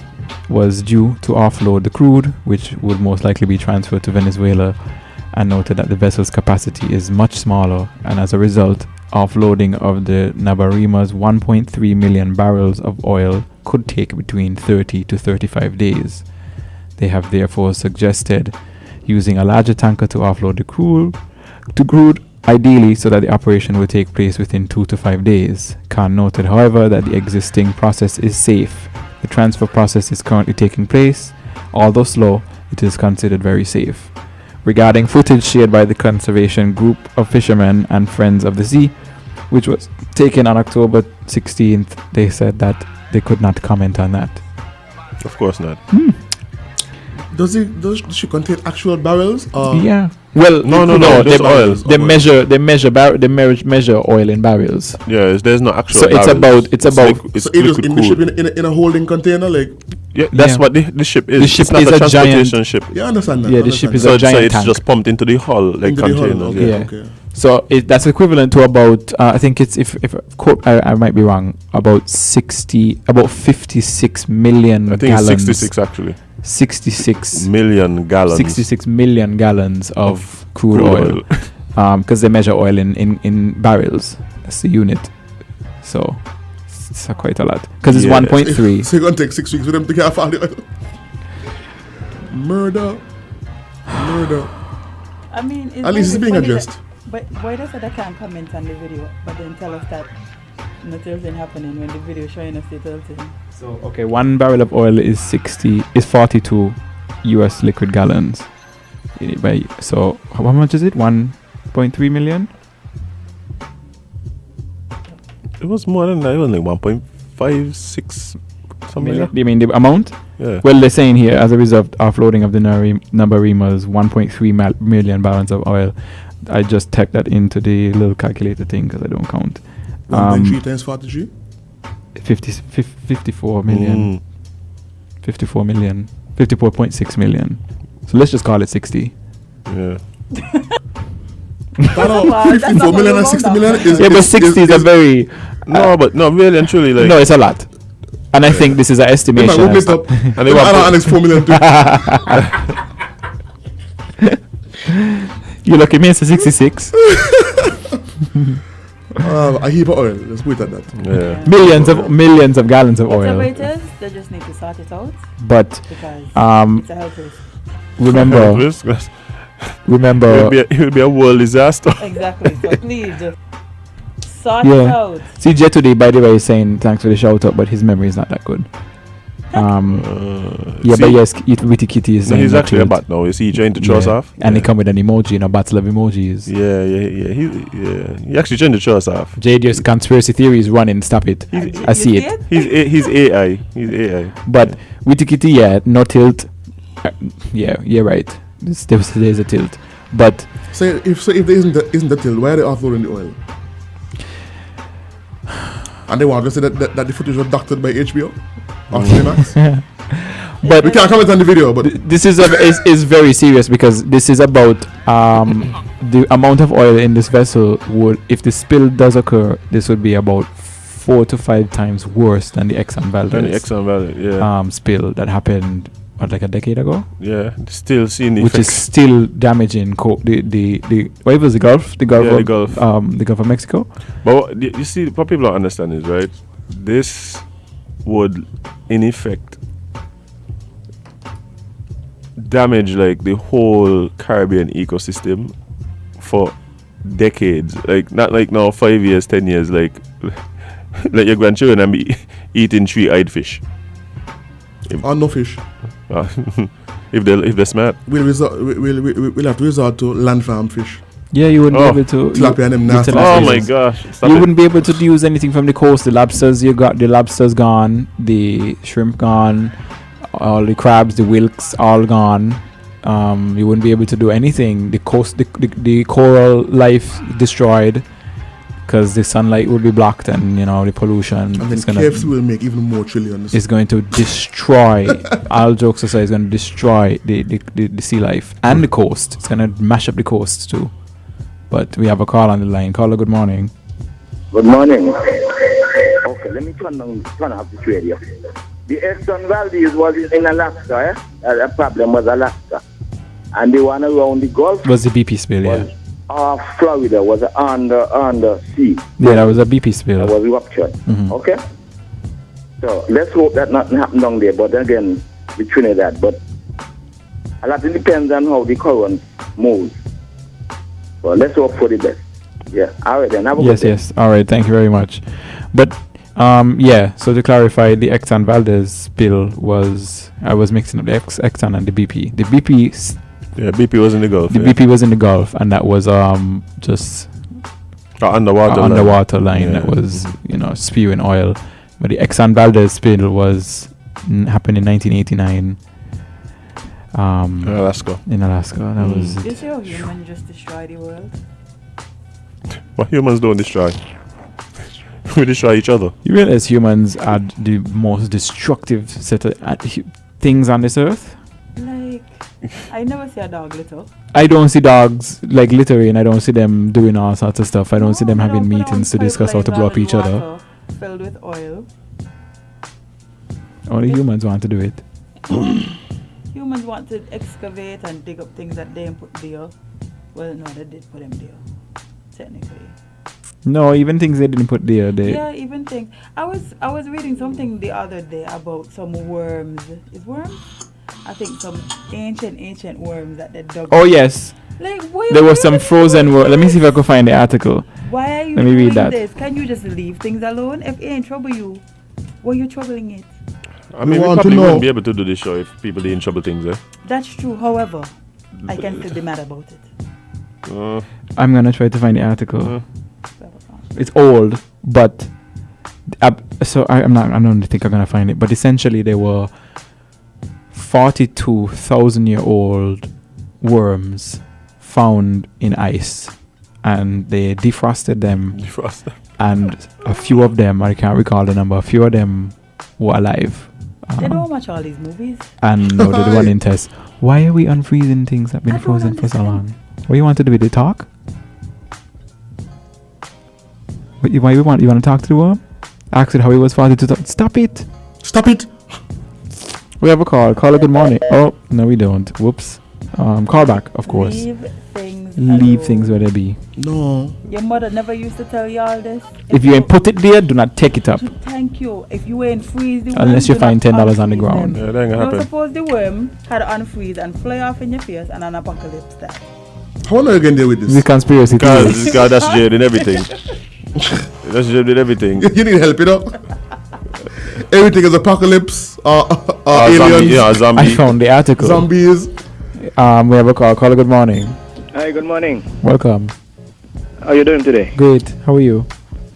was due to offload the crude, which would most likely be transferred to Venezuela, and noted that the vessel's capacity is much smaller, and as a result, offloading of the Nabarima's 1.3 million barrels of oil could take between 30 to 35 days. They have therefore suggested using a larger tanker to offload the crude, ideally so that the operation will take place within 2 to 5 days. Khan noted, however, that the existing process is safe. The transfer process is currently taking place. Although slow, it is considered very safe. Regarding footage shared by the conservation group of fishermen and Friends of the Sea, which was taken on October 16th, they said that they could not comment on that. Of course not. Does she contain actual barrels? Yeah. Well, no. There's oil. They measure oil in barrels. Yeah, there's no actual. So barrels. it's about. So it is in the ship in a holding container, like. Yeah, that's what the ship is. The ship it's not is a a transportation giant ship. Yeah, I understand that. Yeah, the ship is a giant so it's tank. just pumped into the hull like containers. Okay. So that's equivalent to about I think it's if I might be wrong, about 56 million I think gallons. 66 actually. 66 million gallons. 66 million gallons of crude oil. Because they measure oil in barrels. That's the unit. So it's quite a lot. Because it's 1.3. So you're going to take 6 weeks for them to get off all the oil. Murder. I mean, at least it's being addressed. But why does that I can't comment on the video, but then tell us that nothing happening when the video showing us the tilting? So okay, 1 barrel of oil is 42 US liquid gallons. So how much is it? 1.3 million? It was more than that. It was like 1.56 something like that. You mean the amount? Yeah. Well, they're saying here, as a result of offloading of the Nabarima's 1.3 million barrels of oil. I just typed that into the little calculator thing because I don't count. 1.3 times 43? 54 million. 54 million. 54.6 million. So let's just call it 60. Yeah. 54 million and 60 million is... Yeah, but 60 is a very... No, but no, really and truly, like... No, it's a lot. And I think this is an estimation. Open it up. And they want 4 million too. You lucky me, it's a 66. A heap of oil. Let's put it at that. Yeah. Millions of gallons of oil. Whatever it is, they just need to sort it out. But because it's a health risk. Remember, it will be a world disaster. Exactly. So please just sort it out. CJ today, by the way, is saying thanks for the shout out, but his memory is not that good. But yes, Witty Kitty is. He's actually a bat now. Is he trying to throw us off? And he come with an emoji, a battle of emojis. He actually trying to throw us off. JD's conspiracy theory is running. Stop it. I see it. He's AI. He's AI. But Witty Kitty, no tilt. You're right. There's a tilt. But so if there isn't the tilt, why are they offloading the oil? And they want to say that the footage was doctored by HBO or Cinemax. But we can't comment on the video. But this is very serious because this is about the amount of oil in this vessel. Would, if the spill does occur, this would be about 4 to 5 times worse than the Exxon Valdez spill that happened like a decade ago. Yeah, still seeing the which effects. is still damaging the what was the Gulf of Mexico. But you see, what people don't understand is, right, this would in effect damage like the whole Caribbean ecosystem for decades. Like not like now 5 years, 10 years, like let your grandchildren and be eating 3-eyed fish. Or no fish. If they're smart. We'll have to resort to land farm fish. Yeah, you wouldn't be able to. Tilapia and them nasty. Oh my gosh! You wouldn't be able to use anything from the coast. The lobsters, you got the lobsters gone, the shrimp gone, all the crabs, the wilks, all gone. You wouldn't be able to do anything. The coast, the coral life destroyed because the sunlight would be blocked, and the pollution. And then KFC will make even more trillions. It's going to destroy. All jokes aside, it's going to destroy the sea life and the coast. It's going to mash up the coast too. But we have a call on the line. Caller, good morning. Good morning. Okay, let me turn off this radio. The Exxon Valdez was in Alaska, The problem was Alaska. And the one around the Gulf was the BP spill, yeah. Florida was on the sea. Yeah, that was a BP spill. That was ruptured. Mm-hmm. Okay? So let's hope that nothing happened down there, but again, with Trinidad. But a lot depends on how the current moves. Well, let's hope for the best. Yeah. All right then. Have a good day. Yes. All right. Thank you very much. But so to clarify, the Exxon Valdez spill I was mixing up the Exxon and the BP. The BP. BP was in the Gulf. BP was in the Gulf, and that was just underwater line that was spewing oil. But the Exxon Valdez spill happened in 1989. In Alaska. That was. You see how humans just destroy the world? What humans don't destroy? We destroy each other. You realize humans are the most destructive set of things on this earth? Like, I never see a dog litter. I don't see dogs like littering. I don't see them doing all sorts of stuff. I don't see them having meetings to discuss how to blow up each other. Filled with oil. Only humans want to do it. Humans want to excavate and dig up things that they didn't put there. Well, no, they did put them there, technically. No, even things they didn't put there. Yeah, even things. I was reading something the other day about some worms. Is worms? I think some ancient worms that they dug. Oh yes. Like there was some frozen worms. Let me see if I can find the article. Why are you Let me doing read that. this? Can you just leave things alone? If it ain't trouble you, why are you troubling it? I mean, we probably wouldn't be able to do this show if people didn't trouble things, eh? That's true. However, I can still be mad about it. I'm gonna try to find the article. It's old, but so I don't think I'm gonna find it. But essentially, there were 42,000-year-old worms found in ice, and they defrosted them. And a few of them, I can't recall the number. A few of them were alive. They don't watch all these movies. And no, they're the one in test. Why are we unfreezing things that have been frozen for so long? What you want to do with the talk? But you want to talk to the worm? Ask it how it was for to talk. Stop it! Stop it! We have a call. Call a good morning. Oh, no, we don't. Whoops. Call back, of course. Leave things where they be. No. Your mother never used to tell you all this. If you ain't put it there, do not take it up. Thank you. If you ain't freeze the worm, Unless you find $10 on the ground. Yeah, that ain't gonna happen. Suppose the worm had to unfreeze and fly off in your face and an apocalypse start. How are you going to deal with this? The conspiracy theories. God, that's jailed in everything. That's jailed in everything. You need help, you know? Everything is apocalypse, aliens. Zombie, yeah, zombie. I found the article. Zombies. We have a call. Call a good morning. Hi, good morning. Welcome. How are you doing today? Great. How are you?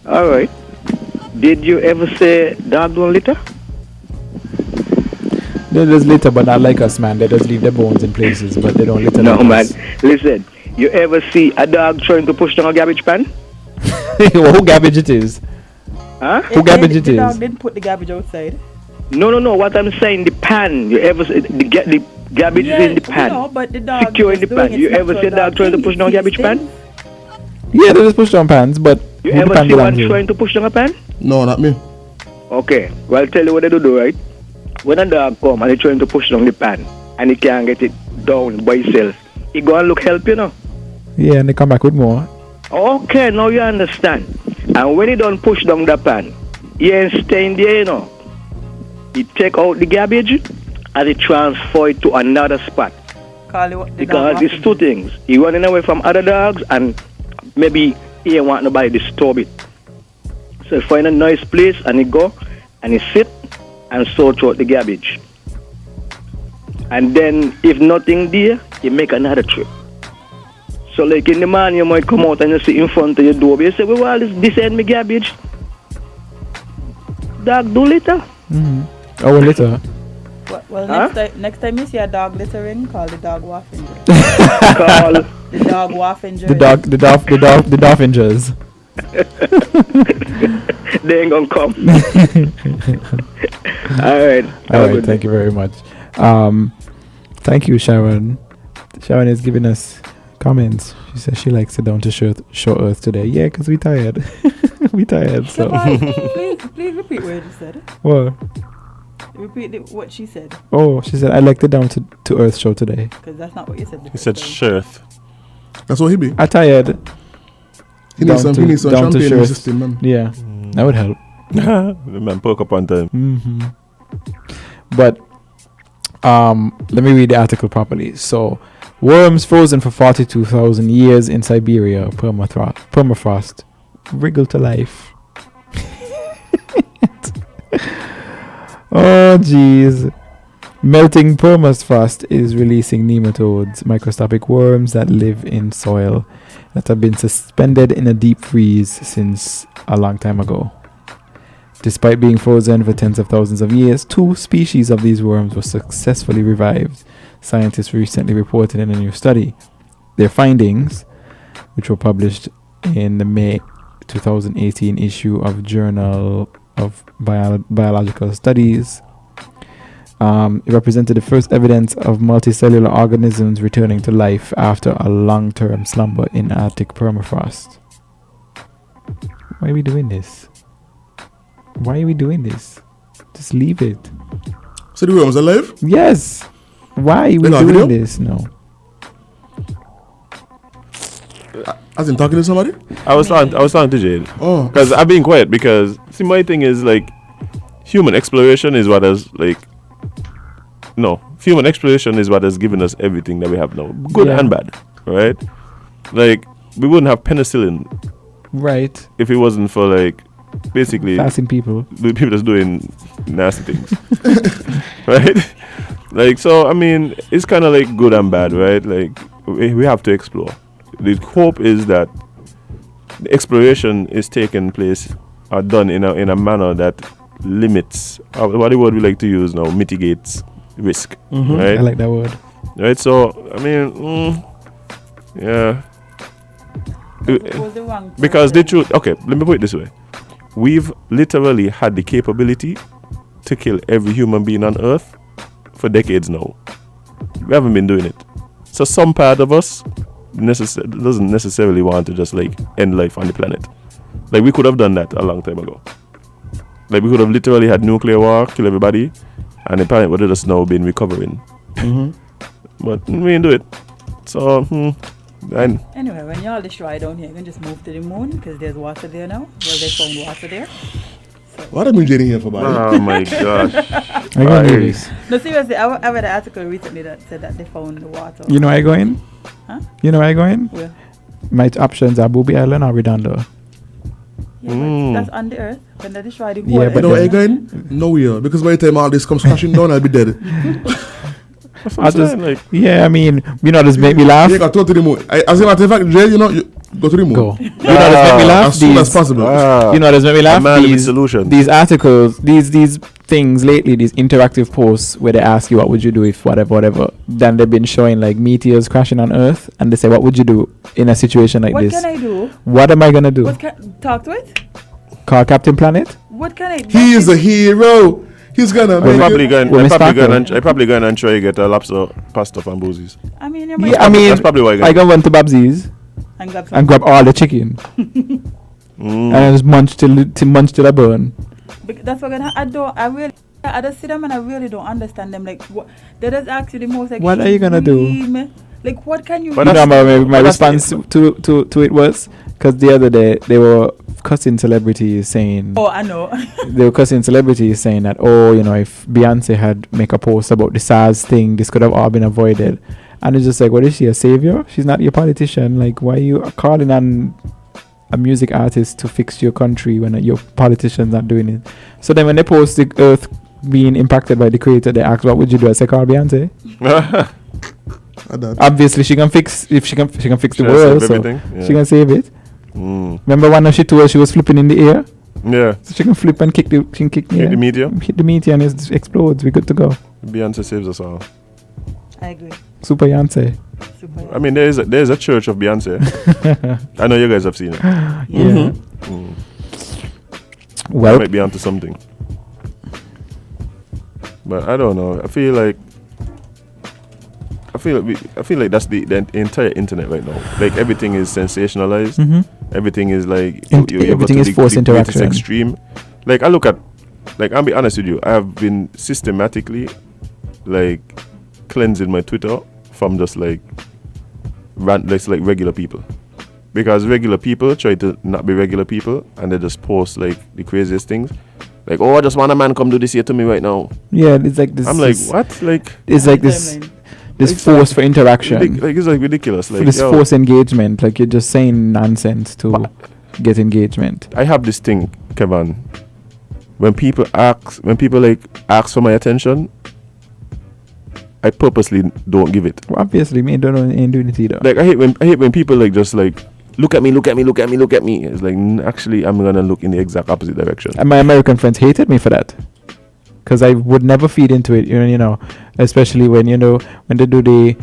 All right. Did you ever say dog don't litter? They just litter, but not like us, man. They just leave their bones in places, but they don't litter. No, like man. us. Listen, you ever see a dog trying to push down a garbage pan? Well, who garbage it is? Huh? Who garbage it The is? dog didn't put the garbage outside. No. What I'm saying, the pan. You ever see the garbage is in the pan? No, but the dog Secure in the pan. You ever see a dog trying to push down a garbage pan? Yeah, they just push down pans, but You who the ever pan see one belongs to? trying to push down a pan? No, not me. Okay. Well, I'll tell you what they do, right? When a dog come and he trying to push down the pan and he can't get it down by himself, he go and look help, you know. Yeah, and they come back with more. Okay, now you understand. And when he don't push down the pan, he ain't staying there, you know. He take out the garbage and he transfer it to another spot. Because it's two things. He running away from other dogs and maybe he ain't want nobody to disturb it. So he find a nice place and he go and he sit and sort out the garbage. And then if nothing there, he make another trip. So like in the morning you might come out and you see in front of your door, but you say, well, this ain't my garbage. Dog do litter. Mm-hmm. Oh, well, litter. Well, Huh? next time you see a dog littering, call the dog Waffinger. Call the dog Waffinger. The Dolphingers. They ain't gonna come. All right. Thank you very much. Thank you, Sharon. Sharon is giving us comments. She says she likes to down to show Earth today. Yeah, because we tired. We tired. So please repeat what you just said. What? Repeat what she said. Oh, she said I like the down to Earth show today. Because that's not what you said. He said Shirth. That's what he be. I tired. He needs some down to champagne in the Shirth. system, man. Yeah, that would help. The man poke up on time. Mm-hmm. But let me read the article properly. So, worms frozen for 42,000 years in Siberia, permafrost, wriggle to life. Oh, jeez. Melting permafrost is releasing nematodes, microscopic worms that live in soil that have been suspended in a deep freeze since a long time ago. Despite being frozen for tens of thousands of years, 2 species of these worms were successfully revived, scientists recently reported in a new study. Their findings, which were published in the May 2018 issue of Journal of Biological Studies, it represented the first evidence of multicellular organisms returning to life after a long-term slumber in Arctic permafrost. Why are we doing this? Why are we doing this? Just leave it. So the worms alive? Yes. Why are we doing this? No. As in talking to somebody? I was talking to Jade. Oh. Because I've been quiet because see my thing is like human exploration is what has human exploration is what has given us everything that we have now. Good and bad. Right? Like we wouldn't have penicillin. Right. If it wasn't for like basically fasting people. The people that's doing nasty things. Right? Like so I mean it's kinda like good and bad, right? Like we have to explore. The hope is that the exploration is taking place or done in a manner that limits what the word we like to use now, mitigates risk. Mm-hmm. Right? I like that word. Right, so I mean yeah. Because the truth, okay, let me put it this way. We've literally had the capability to kill every human being on Earth for decades now. We haven't been doing it. So some part of us doesn't necessarily want to just like end life on the planet. Like we could have done that a long time ago. Like we could have literally had nuclear war, kill everybody, and the planet would have just now been recovering. But we didn't do it. So, anyway, when y'all destroy down here, you can just move to the moon because there's water there now. Well, they found water there. What have you been here for, buddy? Oh my gosh. I got this. No, seriously, I read an article recently that said that they found the water. You know where I going? Huh? You know where I going? Where? My options are Booby Island or Redondo. Yeah, but that's on the earth. When they destroy the whole Yeah, earth. but You know where you going? Nowhere. Because by the time all this comes crashing down, I'll be dead. I just, yeah, I mean, just make me laugh. Yeah, go to the moon. As a matter of fact, Jay, you go to the moon. Go. Just make me laugh. As soon as possible. Just make me laugh. These articles, these things lately, these interactive posts where they ask you what would you do if whatever. Then they've been showing like meteors crashing on Earth, and they say, what would you do in a situation like this? What can I do? What am I gonna do? Talk to it? Call Captain Planet? What can I do? He is a hero. He's gonna I'm probably going and try to get a lobster pasta from Boozies. I mean, that's probably why I gonna run to Babsy's and grab all the chicken and just munch till I burn. That's what I just see them and I really don't understand them. Like, what they just ask you the most. Like, what are you gonna do? Like, what can you? But my response to it was because the other day they were cussing celebrities saying. Oh, I know. They were cussing celebrities saying that if Beyonce had make a post about the SARS thing, this could have all been avoided. And it's just like, what is she, a savior? She's not your politician. Like, why are you calling on a music artist to fix your country when your politician's not doing it? So then when they post the Earth being impacted by the creator, they ask, what would you do? I say, call Beyonce. Obviously, she can fix the world, so she can save it. Remember when she told she was flipping in the air? Yeah. So she can flip and kick the meteor. Hit the meteor and it explodes. We're good to go. Beyonce saves us all. I agree. Super Beyonce. I mean, there's a church of Beyonce. I know you guys have seen it. Yeah. Well, I might be onto something. But I don't know. I feel like that's the entire internet right now. Like everything is sensationalized. Everything is like everything is forced interaction. Extreme. Like I look at, like I'll be honest with you, I have been systematically like cleansing my Twitter from just like regular people, because regular people try to not be regular people and they just post like the craziest things. Like, I just want a man come do this here to me right now. Yeah, it's like this. I'm like, what? Like, it's like this force for interaction. Like it's like ridiculous. Like this force engagement. Like you're just saying nonsense to get engagement. I have this thing, Kevon. When people ask for my attention, I purposely don't give it. Well, obviously, me ain't doing it either. Like I hate when people like just like look at me. It's like actually I'm gonna look in the exact opposite direction. And my American friends hated me for that, because I would never feed into it. You know, especially when they do the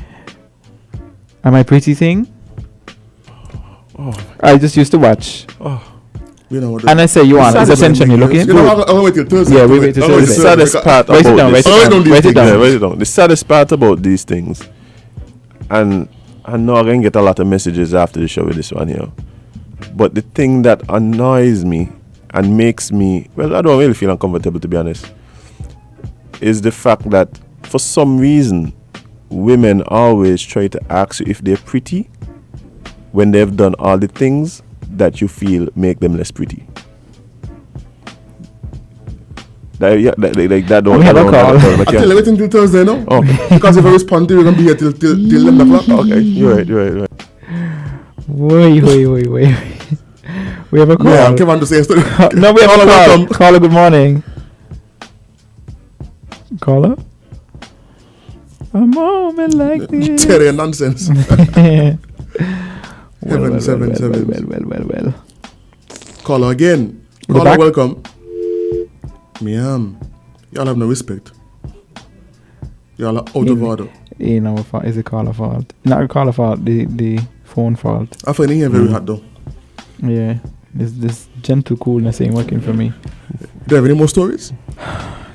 "Am I pretty" thing. I just used to watch. And I say, you want his attention, you're looking. I'll wait till Thursday. Yeah, we wait till Thursday. The saddest part about write it down. The saddest part about these things, and I know I'm going to get a lot of messages after the show with this one here, but the thing that annoys me and makes me, I don't really feel uncomfortable, to be honest, is the fact that for some reason, women always try to ask you if they're pretty when they've done all the things that you feel make them less pretty. That don't. I'll tell everything till Thursday, no? Okay. Because if I respond to you, we're gonna be here till 11 o'clock. Okay, you're right. Wait. We have a call. Yeah, Kevon to say story. No, we have a call. Caller, good morning. Caller? A moment like this. Terry nonsense. Well. Caller again. Caller, welcome. Y'all have no respect. Y'all are out of order. It's a caller fault. Not a caller fault, the phone fault. I find it here very hot though. Yeah. This gentle coolness ain't working for me. Do you have any more stories?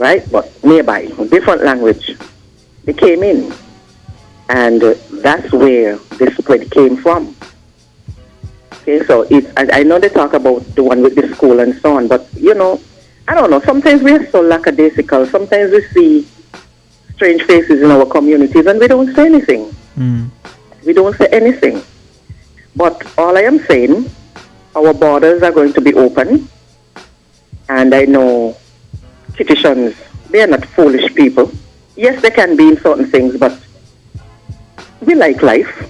right? But nearby, different language. They came in, and that's where the spread came from. Okay, so I know they talk about the one with the school and so on, but you know, I don't know. Sometimes we are so lackadaisical. Sometimes we see strange faces in our communities, and we don't say anything. We don't say anything. But all I am saying, our borders are going to be open, and I know citizens, they are not foolish people. Yes, they can be in certain things, but we like life.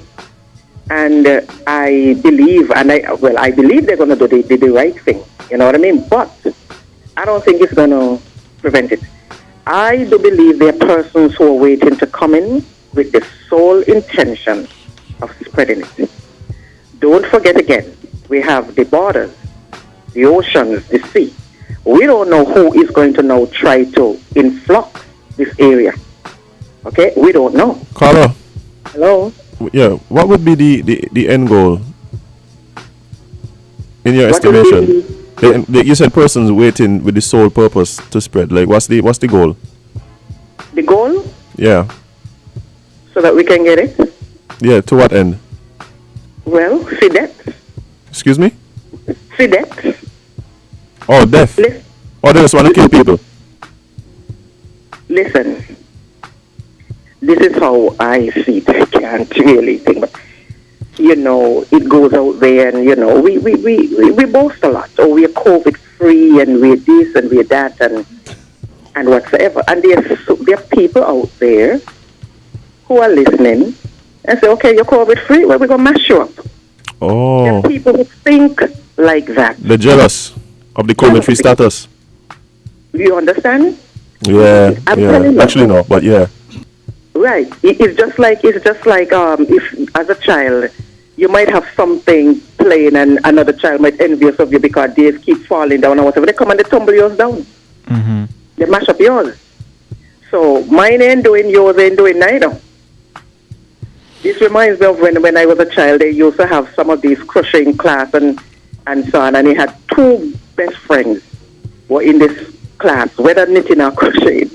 And I believe, I believe they're going to do the right thing. You know what I mean? But I don't think it's going to prevent it. I do believe there are persons who are waiting to come in with the sole intention of spreading it. Don't forget again, we have the borders, the oceans, the sea. We don't know who is going to now try to influx this area. Okay? We don't know. Carla. Hello? Yeah, what would be the end goal in your estimation? You said persons waiting with the sole purpose to spread. Like, what's the goal? The goal? Yeah. So that we can get it? Yeah, to what end? Well, see death. Excuse me? See death. Oh, death. Or they just want to kill people? Listen. This is how I see it. I can't really think, but you know, it goes out there, and you know, we boast a lot. Oh, we are COVID free, and we're this, and we're that, and whatsoever. And there are people out there who are listening and say, okay, you're COVID free, well, we're gonna mash you up. Oh. There are people who think like that. They're jealous of the COVID free status. Do you understand? Yeah. Actually, no, but yeah. Right. It's just like if as a child you might have something playing and another child might envious of you because they keep falling down or whatever. They come and they tumble yours down. Mm-hmm. They mash up yours. So mine ain't doing, yours ain't doing neither. This reminds me of when I was a child. They used to have some of these crocheting class and so on, and he had two best friends were in this class, whether knitting or crocheting.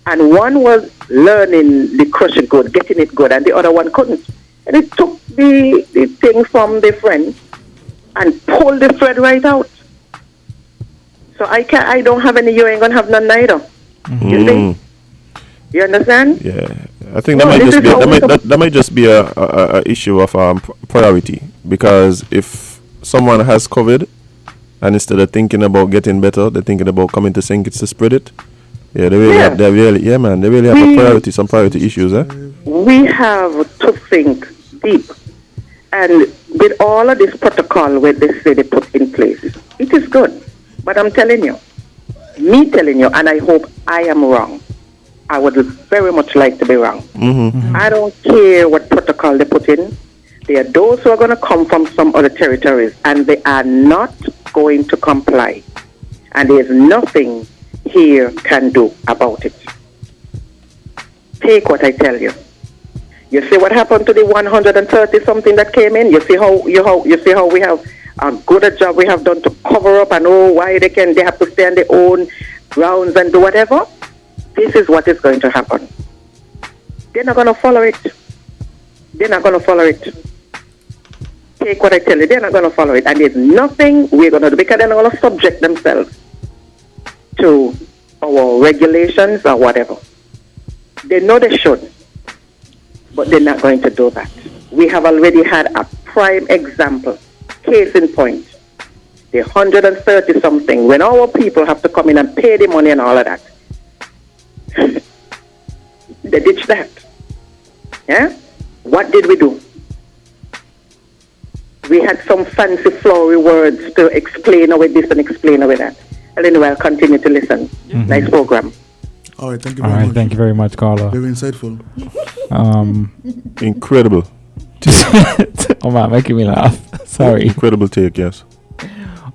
And one was learning the crochet good, getting it good, and the other one couldn't. And it took the thing from the friend and pulled the thread right out. So I don't have any, you ain't gonna have none neither. Mm-hmm. You see? You understand? Yeah. I think that might just be a issue of priority, because if someone has COVID and instead of thinking about getting better, they're thinking about coming to St. Kitts to spread it. Yeah, they really have some priority issues, eh? We have to think deep. And with all of this protocol where they say they put in place, it is good. But I'm telling you, and I hope I am wrong. I would very much like to be wrong. Mm-hmm. I don't care what protocol they put in. There are those who are going to come from some other territories, and they are not going to comply. And there's nothing here can do about it. Take what I tell you. You see what happened to the 130 something that came in? You see how we have a good job we have done to cover up and why they have to stay on their own grounds and do whatever? This is what is going to happen. They're not going to follow it. Take what I tell you. They're not going to follow it. And there's nothing we're going to do, because they're not going to subject themselves to our regulations or whatever. They know they should, but they're not going to do that. We have already had a prime example, case in point, the 130 something, when our people have to come in and pay the money and all of that. They ditched that. Yeah? What did we do? We had some fancy flowery words to explain away this and explain away that. And anyway, I'll continue to listen. Mm-hmm. Nice program. All right, thank you very much. Thank you very much, Carla. Very insightful. Incredible. Oh man, making me laugh. Sorry. Incredible take, yes.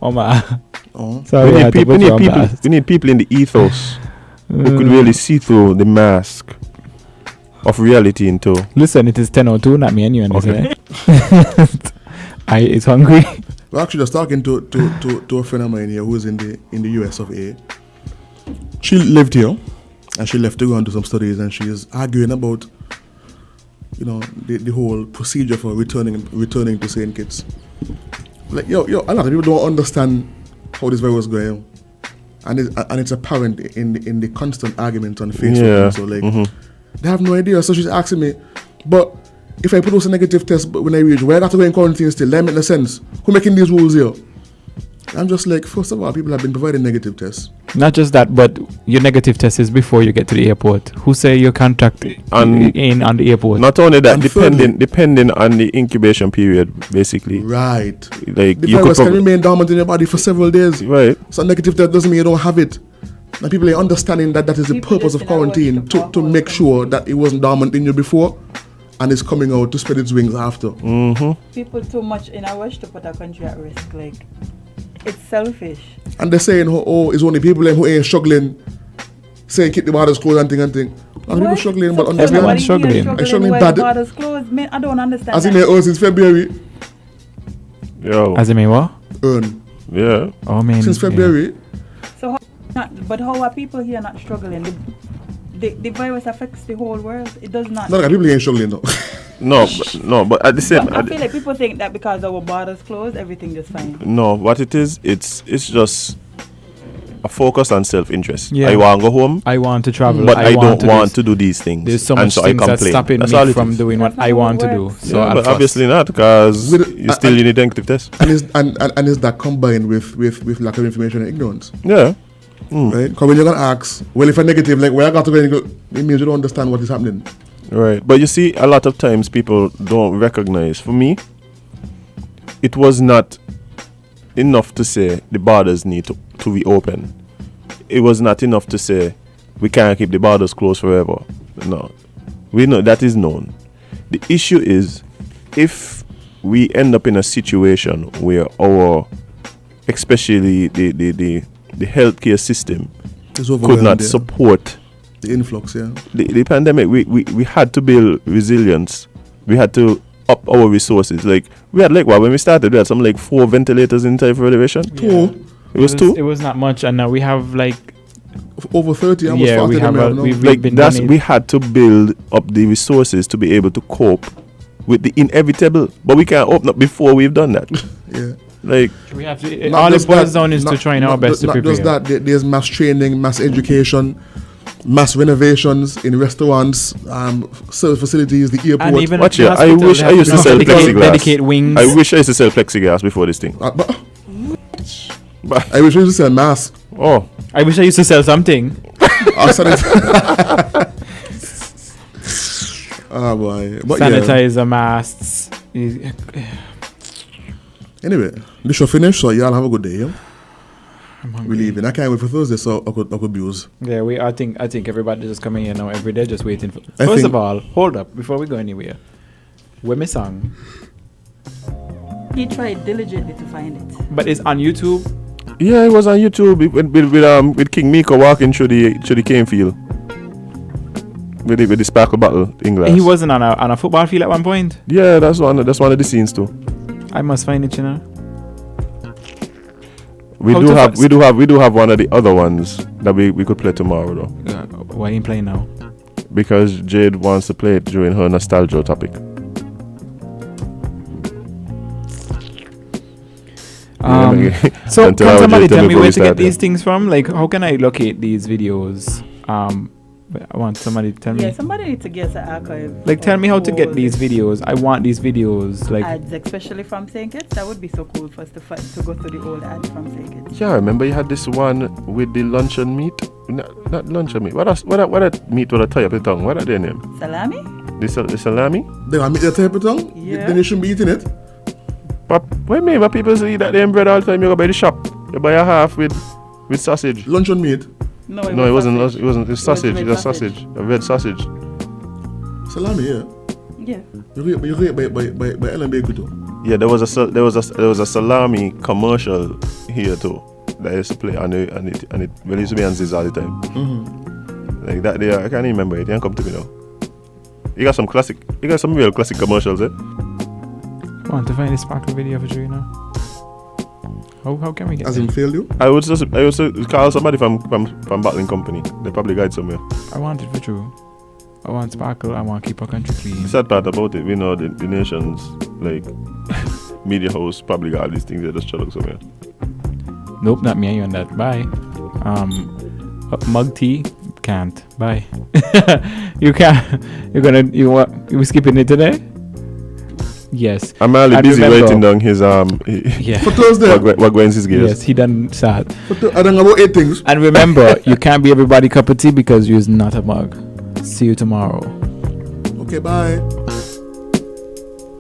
Oh man. Oh. Sorry. We need people in the ethos who could really see through the mask of reality into. Listen, it is 10:02, not me and you, okay. It's hungry. We're actually just talking to a friend of mine here who's in the US of A. She lived here, and she left to go and do some studies, and she is arguing about, the whole procedure for returning to St. Kitts. Like, a lot of people don't understand how this virus is going, and it's apparent in the constant argument on Facebook. Yeah. So they have no idea. So she's asking me, but if I produce a negative test, but when I reach, where I got to go in quarantine still? That make no sense. Who making these rules here? I'm just like, first of all, people have been providing negative tests. Not just that, but your negative test is before you get to the airport. Who say your contact in on the airport? Not only that, depending on the incubation period, basically. Right. Like the virus can remain dormant in your body for several days. Right. So negative test doesn't mean you don't have it. And people are understanding that is the purpose of quarantine, to make sure that it wasn't dormant in you before and it's coming out to spread its wings after. People too much in a rush to put our country at risk. Like, it's selfish. And they're saying, it's only people who ain't struggling, saying keep the borders closed and thing. And people struggling, but everyone's struggling. I'm struggling bad. Borders closed. Man, I don't understand. As in they since February. Yo. As in what? Yeah. Oh man. Since February. So how are people here not struggling? The virus affects the whole world. It does not. No, people ain't struggling though. No, but at the same I feel like people think that because our borders closed, everything is fine. No, what it is, it's just a focus on self-interest. Yeah. I want to go home. I want to travel. But I don't want to do these things. There's so much things that's stopping me from doing what I want to do. So but obviously not, because you need a negative test. And is that combined with lack of information and ignorance? Yeah. Right? Because when you're going to ask, well, if I'm negative, like, where I got to go, it means you don't understand what is happening. Right. But you see, a lot of times people don't recognize. For me, it was not enough to say the borders need to reopen. It was not enough to say we can't keep the borders closed forever. No. We know that is known. The issue is, if we end up in a situation where especially the healthcare system could not support the influx, the pandemic, we had to build resilience. We had to up our resources. Like, we had when we started, we had 4 ventilators in type of elevation. 2. It was 2. It was not much, and now we have over 30. We had to build up the resources to be able to cope with the inevitable, but we can't open up before we've done that. Yeah. Like, we have to. All it boils down is to trying our best to prepare. Not just that, there's mass training, mass education, mass renovations in restaurants, service facilities, the airport. And even I wish I used to sell plexiglass. Dedicate wings. I wish I used to sell plexiglass before this thing. But I wish I used to sell masks. Oh, I wish I used to sell something. Oh boy, but sanitizer, masks. Anyway, this show finished, so y'all have a good day. Yeah? We're leaving. I can't wait for Thursday, so I could booze. Yeah, I think everybody just coming here now every day, just waiting for. First of all, hold up before we go anywhere. Where my song? He tried diligently to find it, but it's on YouTube. Yeah, it was on YouTube with King Miko walking through the cane field with the sparkle bottle in glass. He wasn't on a football field at one point. Yeah, that's one of the scenes too. I must find it, you know. We do have one of the other ones that we could play tomorrow though. Why ain't playing now? Because Jade wants to play it during her nostalgia topic. So can somebody tell me where to get these things from? Like, how can I locate these videos? I want somebody to tell me. Yeah, somebody needs to get an archive. Like, tell me how to get these videos. I want these videos. Like ads, especially from St. Kitts. That would be so cool for us to go through the old ads from St. Kitts. Yeah, remember you had this one with the luncheon meat? Not luncheon meat. What that meat with a tie up the tongue? What are their name? Salami? The salami? They want meat that tie up the tongue? Yeah. Then you shouldn't be eating it. But what mean? But people say that they bread all the time. You go by the shop. You buy a half with sausage. Luncheon meat? No, it wasn't. It wasn't. It's sausage. It's sausage. A red sausage. Salami, yeah. Yeah. You read by Ellen Baker too. Yeah, there was a salami commercial here too that used to play and it really used to be on Ziz all the time. Mm-hmm. Like that there, I can't remember it. It can't come to me now. You got some real classic commercials, eh? I want to find a sparkle video for you now. How can we get? As in failed you? I would just call somebody from bottling company. They probably guide somewhere. I want it for true. I want sparkle. I want to keep our country clean. The sad part about it, we know the nations like media house probably got all these things. They just chug somewhere. Nope, not me and you on that. Bye. Mug tea can't. Bye. You can't. You skipping it today? Yes. I'm really busy writing down his yeah. For Thursday. What Gwen's his gears. Yes, he done sad. I don't know about 8 things. And remember, you can't be everybody cup of tea because you're not a mug. See you tomorrow. Okay, bye.